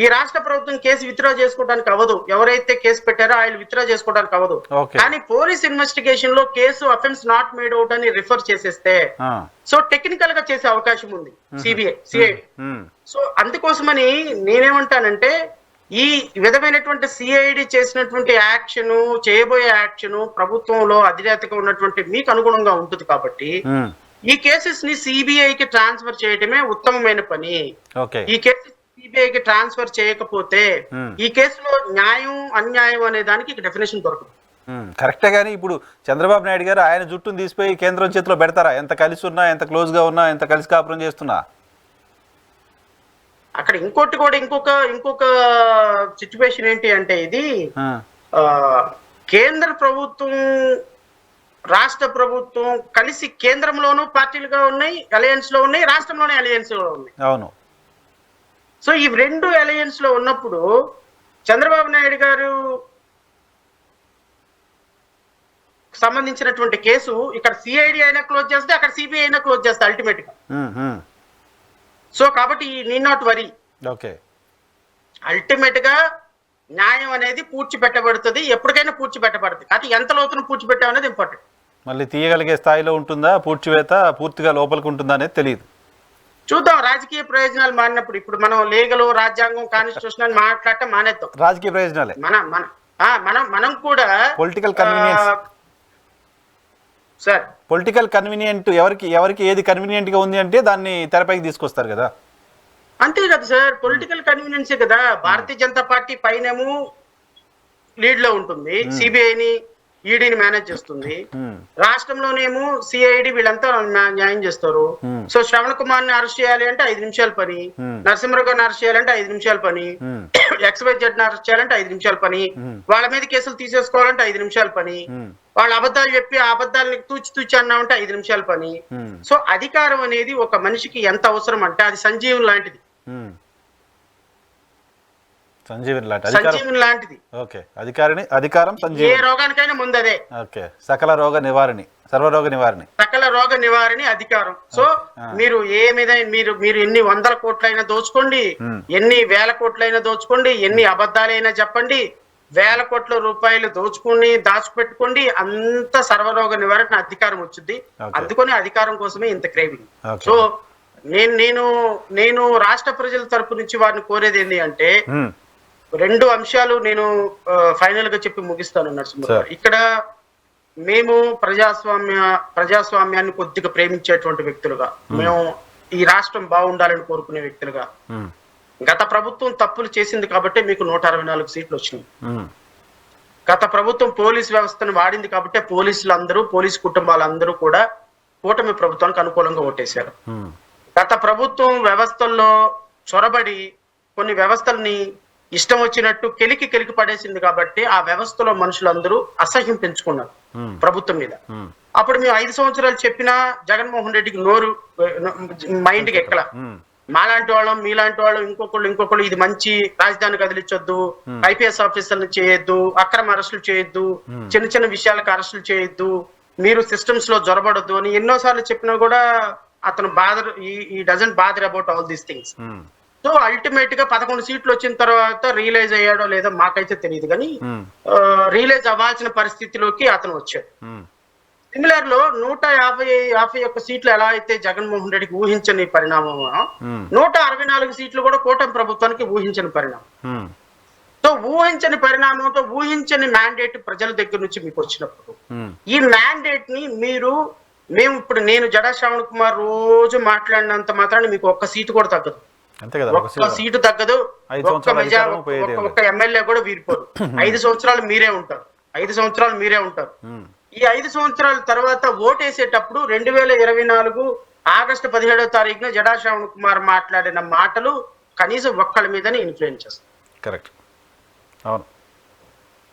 ఈ రాష్ట్ర ప్రభుత్వం కేసు విత్డ్రా చేసుకోవడానికి అవ్వదు. ఎవరైతే కేసు పెట్టారో ఆయన విత్డ్రా చేసుకోవడానికి అవ్వదు. కానీ పోలీస్ ఇన్వెస్టిగేషన్ లో case offence not made out అని రిఫర్ చేసేస్తే సో టెక్నికల్ గా చేసే అవకాశం ఉంది సిఐడి. సో అందుకోసమని నేనేమంటానంటే ఈ విధమైనటువంటి సిఐడి చేసినటువంటి యాక్షన్, చేయబోయే యాక్షన్ ప్రభుత్వంలో అధినేతగా ఉన్నటువంటి మీకు అనుగుణంగా ఉంటుంది కాబట్టి ఈ కేసెస్ ని సిబిఐకి ట్రాన్స్ఫర్ చేయడమే ఉత్తమమైన పని. ఈ కేసెస్ సిబిఐకి ట్రాన్స్ఫర్ చేయకపోతే ఈ కేసులో న్యాయం అన్యాయం అనే దానికి డెఫినేషన్ దొరకదు. కరెక్టే. కానీ ఇప్పుడు చంద్రబాబు నాయుడు గారు ఆయన జుట్టును తీసిపోయి కేంద్రం చేతిలో పెడతారా? ఎంత కలిసి ఉన్నా, ఎంత క్లోజ్ గా ఉన్నా, ఎంత కలిసి కాపురం చేస్తున్నా అక్కడ ఇంకొక సిచ్యువేషన్ ఏంటి అంటే ఇది కేంద్ర ప్రభుత్వం రాష్ట్ర ప్రభుత్వం కలిసి కేంద్రంలోనూ పార్టీలుగా ఉన్నాయి, అలయన్స్ లో ఉన్నాయి, రాష్ట్రంలోనే అలయన్స్ లో ఉన్నాయి. అవును. సో ఈ రెండు అలయన్స్ లో ఉన్నప్పుడు చంద్రబాబు నాయుడు గారు సంబంధించినటువంటి కేసు ఇక్కడ సిఐడి అయినా క్లోజ్ చేస్తే అక్కడ సిబిఐ అయినా క్లోజ్ చేస్తే అల్టిమేట్ గా. సో కాబట్టి నీడ్ నాట్ వరీ. అల్టిమేట్ గా న్యాయం అనేది పూడ్చిపెట్టబడుతుంది, ఎప్పటికైనా పూడ్చిపెట్టబడుతుంది. కానీ ఎంత లోతును పూడ్చిపెట్టాం అనేది ఇంపార్టెంట్. మళ్ళీ తీయగలిగే స్థాయిలో ఉంటుందా పూడ్చివేత, పూర్తిగా లోపలికి ఉంటుందా అనేది తెలియదు. చూద్దాం. రాజకీయ ప్రయోజనాలు మారినప్పుడు ఇప్పుడు మనం లీగల్, రాజ్యాంగం, కాన్స్టిట్యూషన్ అని మాట్లాడటం మానేద్దాం. రాజకీయ ప్రయోజనాలే మనం కూడా political convenience sir, political convenient ఎవరికి ఏది కన్వీనియంట్ గా ఉంది అంటే దాన్ని తెరపైకి తీసుకొస్తారు కదా. అంతే కదా సార్, పొలిటికల్ కన్వీనియన్సే కదా. భారతీయ జనతా పార్టీ పైనేమో లీడ్ లో ఉంటుంది, సిబిఐని ఈడీని మేనేజ్ చేస్తుంది. రాష్ట్రంలోనేమో సిఐడి వీళ్ళంతా న్యాయం చేస్తారు. సో శ్రవణ్ కుమార్ ని అరెస్ట్ చేయాలి అంటే 5 నిమిషాల పని, నరసింహరావు గారిని అరెస్ట్ చేయాలంటే 5 నిమిషాల పని, XYZ ని అరెస్ట్ చేయాలంటే 5 నిమిషాల పని, వాళ్ళ మీద కేసులు తీసేసుకోవాలంటే 5 నిమిషాల పని, వాళ్ళ అబద్ధాలు చెప్పి ఆ అబద్ధాలని తూచి అన్నామంటే 5 నిమిషాల పని. సో అధికారం అనేది ఒక మనిషికి ఎంత అవసరం అంటే అది సంజీవం లాంటిది. సంజీవని లాంటిది. ఓకే, అధికారం ఏ రోగానికైనా ముందు అదే. ఓకే, సకల రోగ నివారణి, సర్వరోగ నివారణి, సకల రోగ నివారణి అధికారం. సో మీరు ఏ మీద మీరు ఎన్ని 100 కోట్లైనా దోచుకోండి, ఎన్ని 1000 కోట్లైనా దోచుకోండి, ఎన్ని అబద్ధాలైనా చెప్పండి, 1000 కోట్ల రూపాయలు దాచిపెట్టుకోండి, అంత సర్వరోగ నివారణ అధికారం వచ్చింది. అందుకని అధికారం కోసమే ఇంత క్రేవింగ్. సో నేను రాష్ట్ర ప్రజల తరపు నుంచి వారిని కోరేది ఏంటి అంటే 2 అంశాలు నేను ఫైనల్ గా చెప్పి ముగిస్తాను నరసింహరావు. ఇక్కడ మేము ప్రజాస్వామ్యాన్ని కొద్దిగా ప్రేమించేటువంటి వ్యక్తులుగా, మేము ఈ రాష్ట్రం బాగుండాలని కోరుకునే వ్యక్తులుగా, గత ప్రభుత్వం తప్పులు చేసింది కాబట్టి మీకు 164 సీట్లు వచ్చినాయి. గత ప్రభుత్వం పోలీస్ వ్యవస్థను వాడింది కాబట్టి పోలీసు కుటుంబాలందరూ కూడా కూటమి ప్రభుత్వానికి అనుకూలంగా ఓటేశారు. గత ప్రభుత్వం వ్యవస్థల్లో చొరబడి కొన్ని వ్యవస్థల్ని ఇష్టం వచ్చినట్టు కెలికి పడేసింది కాబట్టి ఆ వ్యవస్థలో మనుషులందరూ అసహ్యం పెంచుకున్నారు ప్రభుత్వం మీద. అప్పుడు మేము 5 సంవత్సరాలు చెప్పినా జగన్మోహన్ రెడ్డికి నోరు మైండ్కి ఎక్కల. మాలాంటి వాళ్ళం, మీలాంటి వాళ్ళు, ఇంకొకళ్ళు ఇది మంచి రాజధాని కదిలించొద్దు, IPS ఆఫీసర్లు చేయొద్దు, అక్రమ అరెస్టులు చేయొద్దు, చిన్న విషయాలకు అరెస్టులు చేయొద్దు, మీరు సిస్టమ్స్ లో జొరబడద్దు అని ఎన్నోసార్లు చెప్పినా కూడా అతను doesn't bother about all these things. So ultimate గా 11 సీట్లు వచ్చిన తర్వాత రియలైజ్ అయ్యాడో లేదో మాకైతే తెలియదు, కానీ రియలైజ్ అవ్వాల్సిన పరిస్థితిలోకి అతను వచ్చాడు. సిమిలర్ లో 151 సీట్లు ఎలా అయితే జగన్మోహన్ రెడ్డికి ఊహించని పరిణామం, 164 సీట్లు కూడా కూటమి ప్రభుత్వానికి ఊహించని పరిణామం. సో ఊహించని పరిణామంతో ఊహించని మ్యాండేట్ ప్రజల దగ్గర నుంచి మీకు వచ్చినప్పుడు ఈ మ్యాండేట్ ని నేను జడా శ్రవణ్ కుమార్ రోజు మాట్లాడినంత మాత్రాన్ని మీకు ఒక్క సీటు కూడా తగ్గదు, ఒక్క సీటు తగ్గదు, ఒక్క ఎమ్మెల్యే కూడా వీరిపోరు. 5 సంవత్సరాలు మీరే ఉంటారు, 5 సంవత్సరాలు మీరే ఉంటారు. ఈ 5 సంవత్సరాల తర్వాత ఓటేసేటప్పుడు 2024 ఆగస్టు 17వ తారీఖున జడా శ్రవణ్ కుమార్ మాట్లాడిన మాటలు కనీసం ఒక్కళ్ళ మీదనే ఇన్ఫ్లుయెన్స్ చేస్తాయి. కరెక్ట్, అవును.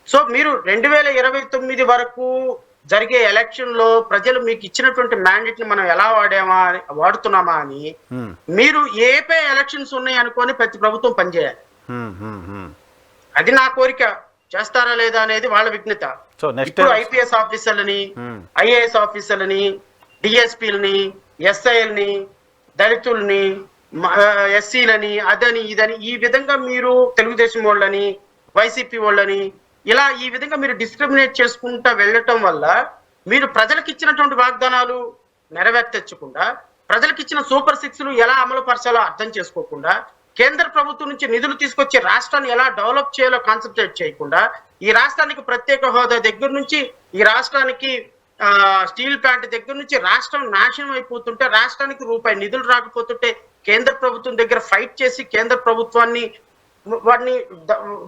సో మీరు 2029 వరకు జరిగే ఎలక్షన్ లో ప్రజలు మీకు ఇచ్చినటువంటి మ్యాండేట్ ని మనం ఎలా వాడుతున్నామా అని మీరు ఏపీ ఎలక్షన్స్ ఉన్నాయి అనుకొని ప్రతి ప్రభుత్వం పనిచేయాలి. అది నా కోరిక. చేస్తారా లేదా అనేది వాళ్ళ విఘ్నత. ఇప్పుడు IPS ఆఫీసర్లని, IAS ఆఫీసర్లని, DSPలని, SIలని, దళితుల్ని, SCలని, అదని ఇదని ఈ విధంగా మీరు తెలుగుదేశం వాళ్ళని, వైసీపీ వాళ్ళని ఇలా ఈ విధంగా మీరు డిస్క్రిమినేట్ చేసుకుంటా వెళ్ళటం వల్ల మీరు ప్రజలకు ఇచ్చినటువంటి వాగ్దానాలు నెరవేర్చకుండా, ప్రజలకు ఇచ్చిన సూపర్ 6లు ఎలా అమలు పరచాలో అర్థం చేసుకోకుండా, కేంద్ర ప్రభుత్వం నుంచి నిధులు తీసుకొచ్చి రాష్ట్రాన్ని ఎలా డెవలప్ చేయాలో కాన్సన్ట్రేట్ చేయకుండా, ఈ రాష్ట్రానికి ప్రత్యేక హోదా దగ్గర నుంచి, ఈ రాష్ట్రానికి స్టీల్ ప్లాంట్ దగ్గర నుంచి రాష్ట్రం నాశనం అయిపోతుంటే, రాష్ట్రానికి రూపాయి నిధులు రాకపోతుంటే కేంద్ర ప్రభుత్వం దగ్గర ఫైట్ చేసి కేంద్ర ప్రభుత్వాన్ని వాటిని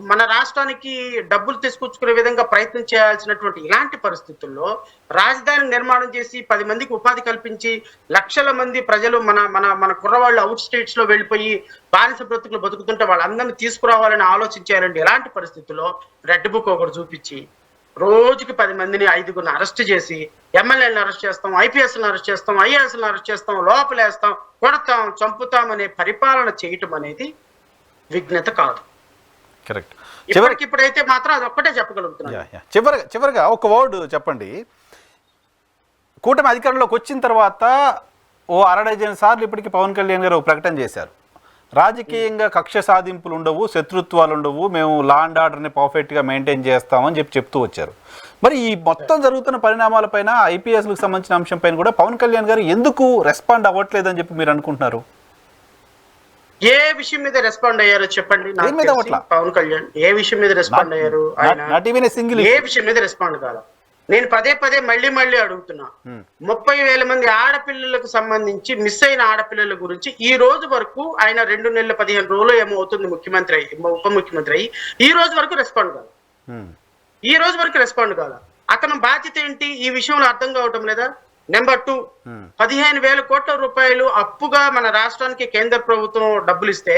మన రాష్ట్రానికి డబ్బులు తీసుకొచ్చుకునే విధంగా ప్రయత్నం చేయాల్సినటువంటి ఇలాంటి పరిస్థితుల్లో రాజధాని నిర్మాణం చేసి 10 మందికి ఉపాధి కల్పించి లక్షల మంది ప్రజలు మన కుర్రవాళ్ళు అవుట్ స్టేట్స్ లో వెళ్ళిపోయి బానిస బ్రతుకులు బతుకుతుంటే వాళ్ళందరినీ తీసుకురావాలని ఆలోచించారండి. ఇలాంటి పరిస్థితుల్లో రెడ్ బుక్ ఒకటి చూపించి రోజుకి 10 మందిని 5గురిని అరెస్ట్ చేసి ఎమ్మెల్యేలను అరెస్ట్ చేస్తాం, IPSలను అరెస్ట్ చేస్తాం, IASలను అరెస్ట్ చేస్తాం, లోపలేస్తాం, కొడతాం, చంపుతాం అనే పరిపాలన చేయటం అనేది విఘ్నత కాదు. కరెక్ట్. ఇప్పుడైతే మాత్రం అది ఒక్కటే చెప్పగలుగుతున్నాను. చివరిగా ఒక వర్డ్ చెప్పండి. కూటమి అధికారంలోకి వచ్చిన తర్వాత ఓ 60 సార్లు ఇప్పటికీ పవన్ కళ్యాణ్ గారు ప్రకటన చేశారు, రాజకీయంగా కక్ష సాధింపులు ఉండవు, శత్రుత్వాలు ఉండవు, మేము లా అండ్ ఆర్డర్ని పర్ఫెక్ట్గా మెయింటైన్ చేస్తామని చెప్తూ వచ్చారు. మరి ఈ మొత్తం జరుగుతున్న పరిణామాలపైన IPSలకు సంబంధించిన అంశంపైన కూడా పవన్ కళ్యాణ్ గారు ఎందుకు రెస్పాండ్ అవ్వట్లేదని చెప్పి మీరు అనుకుంటున్నారు? ఏ విషయం మీద రెస్పాండ్ అయ్యారో చెప్పండి. పవన్ కళ్యాణ్ ఏ విషయం మీద రెస్పాండ్ అయ్యారు? ఆయన ఏ విషయం మీద రెస్పాండ్ కాదు. నేను పదే మళ్ళీ అడుగుతున్నా, 30,000 మంది ఆడపిల్లలకు సంబంధించి మిస్ అయిన ఆడపిల్లల గురించి ఈ రోజు వరకు ఆయన 2 నెలల 15 రోజులు ఏమో అవుతుంది ముఖ్యమంత్రి అయ్యి, ఉప ముఖ్యమంత్రి అయ్యి, ఈ రోజు వరకు రెస్పాండ్ కాదు. ఈ రోజు వరకు రెస్పాండ్ కాల. అతను బాధ్యత ఏంటి ఈ విషయంలో అర్థం కావటం లేదా? నెంబర్ 2, 15,000 కోట్ల రూపాయలు అప్పుగా మన రాష్ట్రానికి కేంద్ర ప్రభుత్వం డబ్బులు ఇస్తే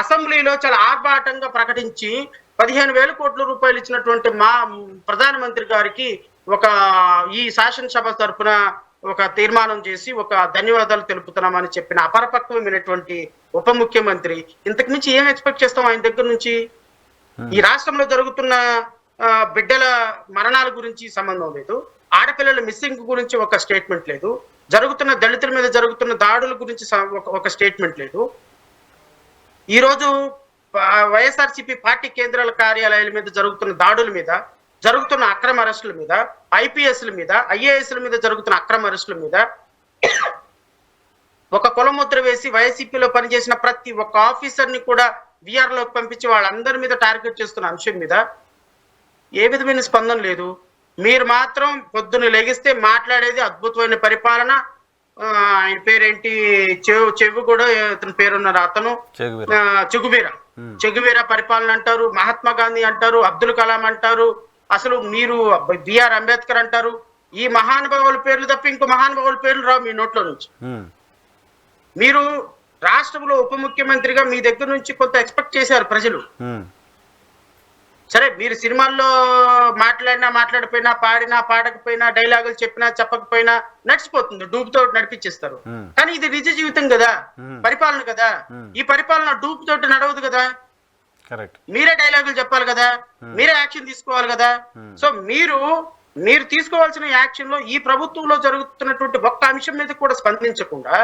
అసెంబ్లీలో చాలా ఆర్భాటంగా ప్రకటించి 15,000 కోట్ల రూపాయలు ఇచ్చినటువంటి మా ప్రధానమంత్రి గారికి ఈ శాసనసభ తరఫున ఒక తీర్మానం చేసి ఒక ధన్యవాదాలు తెలుపుతున్నామని చెప్పిన అపరపక్వమైనటువంటి ఉప ముఖ్యమంత్రి ఇంతకు మించి ఏం ఎక్స్పెక్ట్ చేస్తాం ఆయన దగ్గర నుంచి? ఈ రాష్ట్రంలో జరుగుతున్న బిడ్డల మరణాల గురించి సంబంధం లేదు, ఆడపిల్లల మిస్సింగ్ గురించి ఒక స్టేట్మెంట్ లేదు, జరుగుతున్న దళితుల మీద జరుగుతున్న దాడుల గురించి ఒక స్టేట్మెంట్ లేదు. ఈరోజు వైఎస్ఆర్సీపీ పార్టీ కేంద్రాల కార్యాలయాల మీద జరుగుతున్న దాడుల మీద, జరుగుతున్న అక్రమ అరెస్టుల మీద, ఐపీఎస్ల మీద, ఐఏఎస్ల మీద జరుగుతున్న అక్రమ అరెస్టుల మీద ఒక కులముద్ర వేసి వైసీపీలో పనిచేసిన ప్రతి ఒక్క ఆఫీసర్ని కూడా విఆర్లోకి పంపించి వాళ్ళందరి మీద టార్గెట్ చేస్తున్న అంశం మీద ఏ విధమైన స్పందన లేదు. మీరు మాత్రం పొద్దున్న లెగిస్తే మాట్లాడేది అద్భుతమైన పరిపాలన, ఆయన పేరేంటి, చెవు కూడా అతని పేరున్నారు, అతను చెగువీర పరిపాలన అంటారు, మహాత్మా గాంధీ అంటారు, అబ్దుల్ కలాం అంటారు, అసలు మీరు బిఆర్ అంబేద్కర్ అంటారు. ఈ మహానుభావుల పేర్లు తప్ప ఇంకో మహానుభావుల పేర్లు రావు మీ నోట్లో నుంచి. మీరు రాష్ట్రంలో ఉప ముఖ్యమంత్రిగా మీ దగ్గర నుంచి కొంత ఎక్స్పెక్ట్ చేశారు ప్రజలు. సరే, మీరు సినిమాల్లో మాట్లాడిపోయినా, పాడినా పాడకపోయినా, డైలాగులు చెప్పినా చెప్పకపోయినా నడిచిపోతుంది, డూబుతో నడిపించేస్తారు. కానీ ఇది నిజ జీవితం కదా, పరిపాలన కదా. ఈ పరిపాలన డూబుతో నడవదు కదా. మీరే డైలాగులు చెప్పాలి కదా, మీరే యాక్షన్ తీసుకోవాలి కదా. సో మీరు తీసుకోవాల్సిన యాక్షన్ లో ఈ ప్రభుత్వంలో జరుగుతున్నటువంటి ఒక్క అంశం మీద కూడా స్పందించకుండా,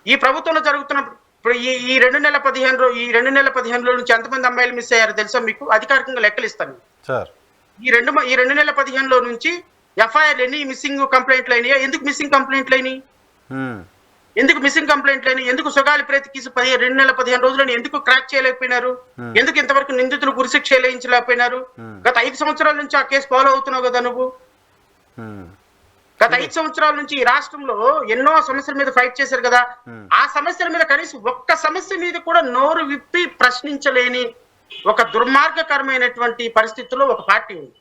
ఈ ప్రభుత్వంలో జరుగుతున్న ఇప్పుడు ఈ 2 నెలల 15 రోజుల నుంచి ఎంతమంది అమ్మాయిలు మిస్ అయ్యారు తెలుసా మీకు? అధికారికంగా లెక్కలు ఇస్తాను. ఈ 2 నెలల 15 నుంచి ఎఫ్ఐఆర్ ఎన్ని మిస్సింగ్ కంప్లైంట్లు అయినాయా? ఎందుకు మిస్సింగ్ కంప్లైంట్లు అయినాయి? ఎందుకు సుగాలి ప్రేతి కేసు 2 నెలల 15 రోజులని ఎందుకు క్రాక్ చేయలేకపోయినారు? ఎందుకు ఇంతవరకు నిందితులు గురిశిక్ష చేయించలేకపోయినారు? గత 5 సంవత్సరాల నుంచి ఆ కేసు ఫాలో అవుతున్నావు కదా నువ్వు. గత 5 సంవత్సరాల నుంచి ఈ రాష్ట్రంలో ఎన్నో సమస్యల మీద ఫైట్ చేశారు కదా. ఆ సమస్యల మీద కనీసం ఒక్క సమస్య మీద కూడా నోరు విప్పి ప్రశ్నించలేని ఒక దుర్మార్గకరమైనటువంటి పరిస్థితుల్లో ఒక పార్టీ ఉంది.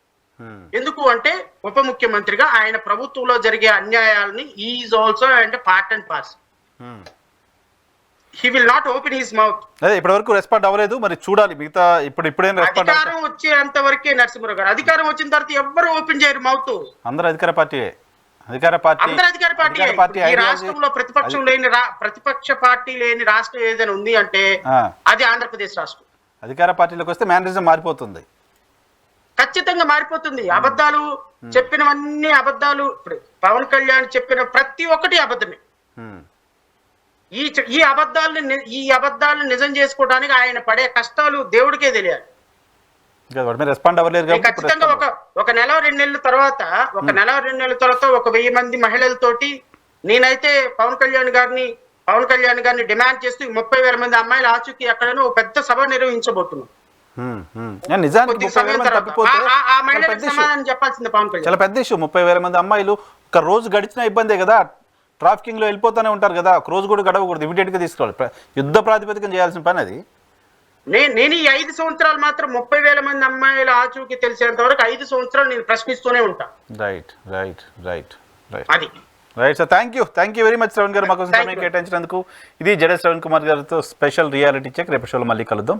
ఎందుకు అంటే ఉప ముఖ్యమంత్రిగా ఆయన ప్రభుత్వంలో జరిగే అన్యాయాలని is also and part and parcel. He will not open his mouth. ఇప్పటి వరకు రెస్పాండ్ అవ్వలేదు, మరి చూడాలి మిగతా. అధికారం వచ్చేంత వరకే నరసింహరావు గారు. అధికారం వచ్చిన తర్వాత ఎవ్వరు ఓపెన్ చేయరు మౌత్. అందరూ అధికార పార్టీ. ఈ రాష్ట్రంలో ప్రతిపక్ష పార్టీ లేని రాష్ట్రం ఏదైనా ఉంది అంటే అది ఆంధ్రప్రదేశ్ రాష్ట్రం. అధికార పార్టీలోకి వస్తే మేనరిజం మారిపోతుంది, ఖచ్చితంగా మారిపోతుంది. అబద్ధాలు చెప్పినవన్నీ అబద్ధాలు. ఇప్పుడు పవన్ కళ్యాణ్ చెప్పిన ప్రతి ఒక్కటి అబద్ధమే. ఈ అబద్ధాలను నిజం చేసుకోవడానికి ఆయన పడే కష్టాలు దేవుడికే తెలియాలి. ఖచ్చితంగా ఒక నెల 2 నెలల తర్వాత 1,000 మంది మహిళలతోటి నేనైతే పవన్ కళ్యాణ్ గారిని డిమాండ్ చేస్తూ 30,000 మంది అమ్మాయిల ఆచూకీ ఎక్కడైనా ఒక పెద్ద సభ నిర్వహించబోతున్నాం. సమాధానం చెప్పాల్సింది పవన్ కళ్యాణ్. చాలా పెద్ద ఇష్యూ. 30,000 మంది అమ్మాయిలు ఒక రోజు గడిచినా ఇబ్బందే కదా. ట్రాఫికింగ్ లో వెళ్ళిపోతూనే ఉంటారు కదా, ఒక రోజు కూడా గడవకూడదు, ఇమీడియట్ గా తీసుకోవాలి. యుద్ధ ప్రాతిపదికన చేయాల్సిన పని అది. నేను ఈ 5 సంవత్సరాలు మాత్రం 30,000 మంది అమ్మాయిల ఆచూకీ తెలిసేంత వరకు 5 సంవత్సరాలు నేను ప్రశ్నిస్తూనే ఉంటా. అది right sir. Thank you very much Shravan గారు, మాకు సమయం కేటాయించినందుకు. ఇది జడే శ్రవణ్ కుమార్ గారితో స్పెషల్ రియాలిటీ చెక్. రేపు షోలో మళ్ళీ కలుద్దాం.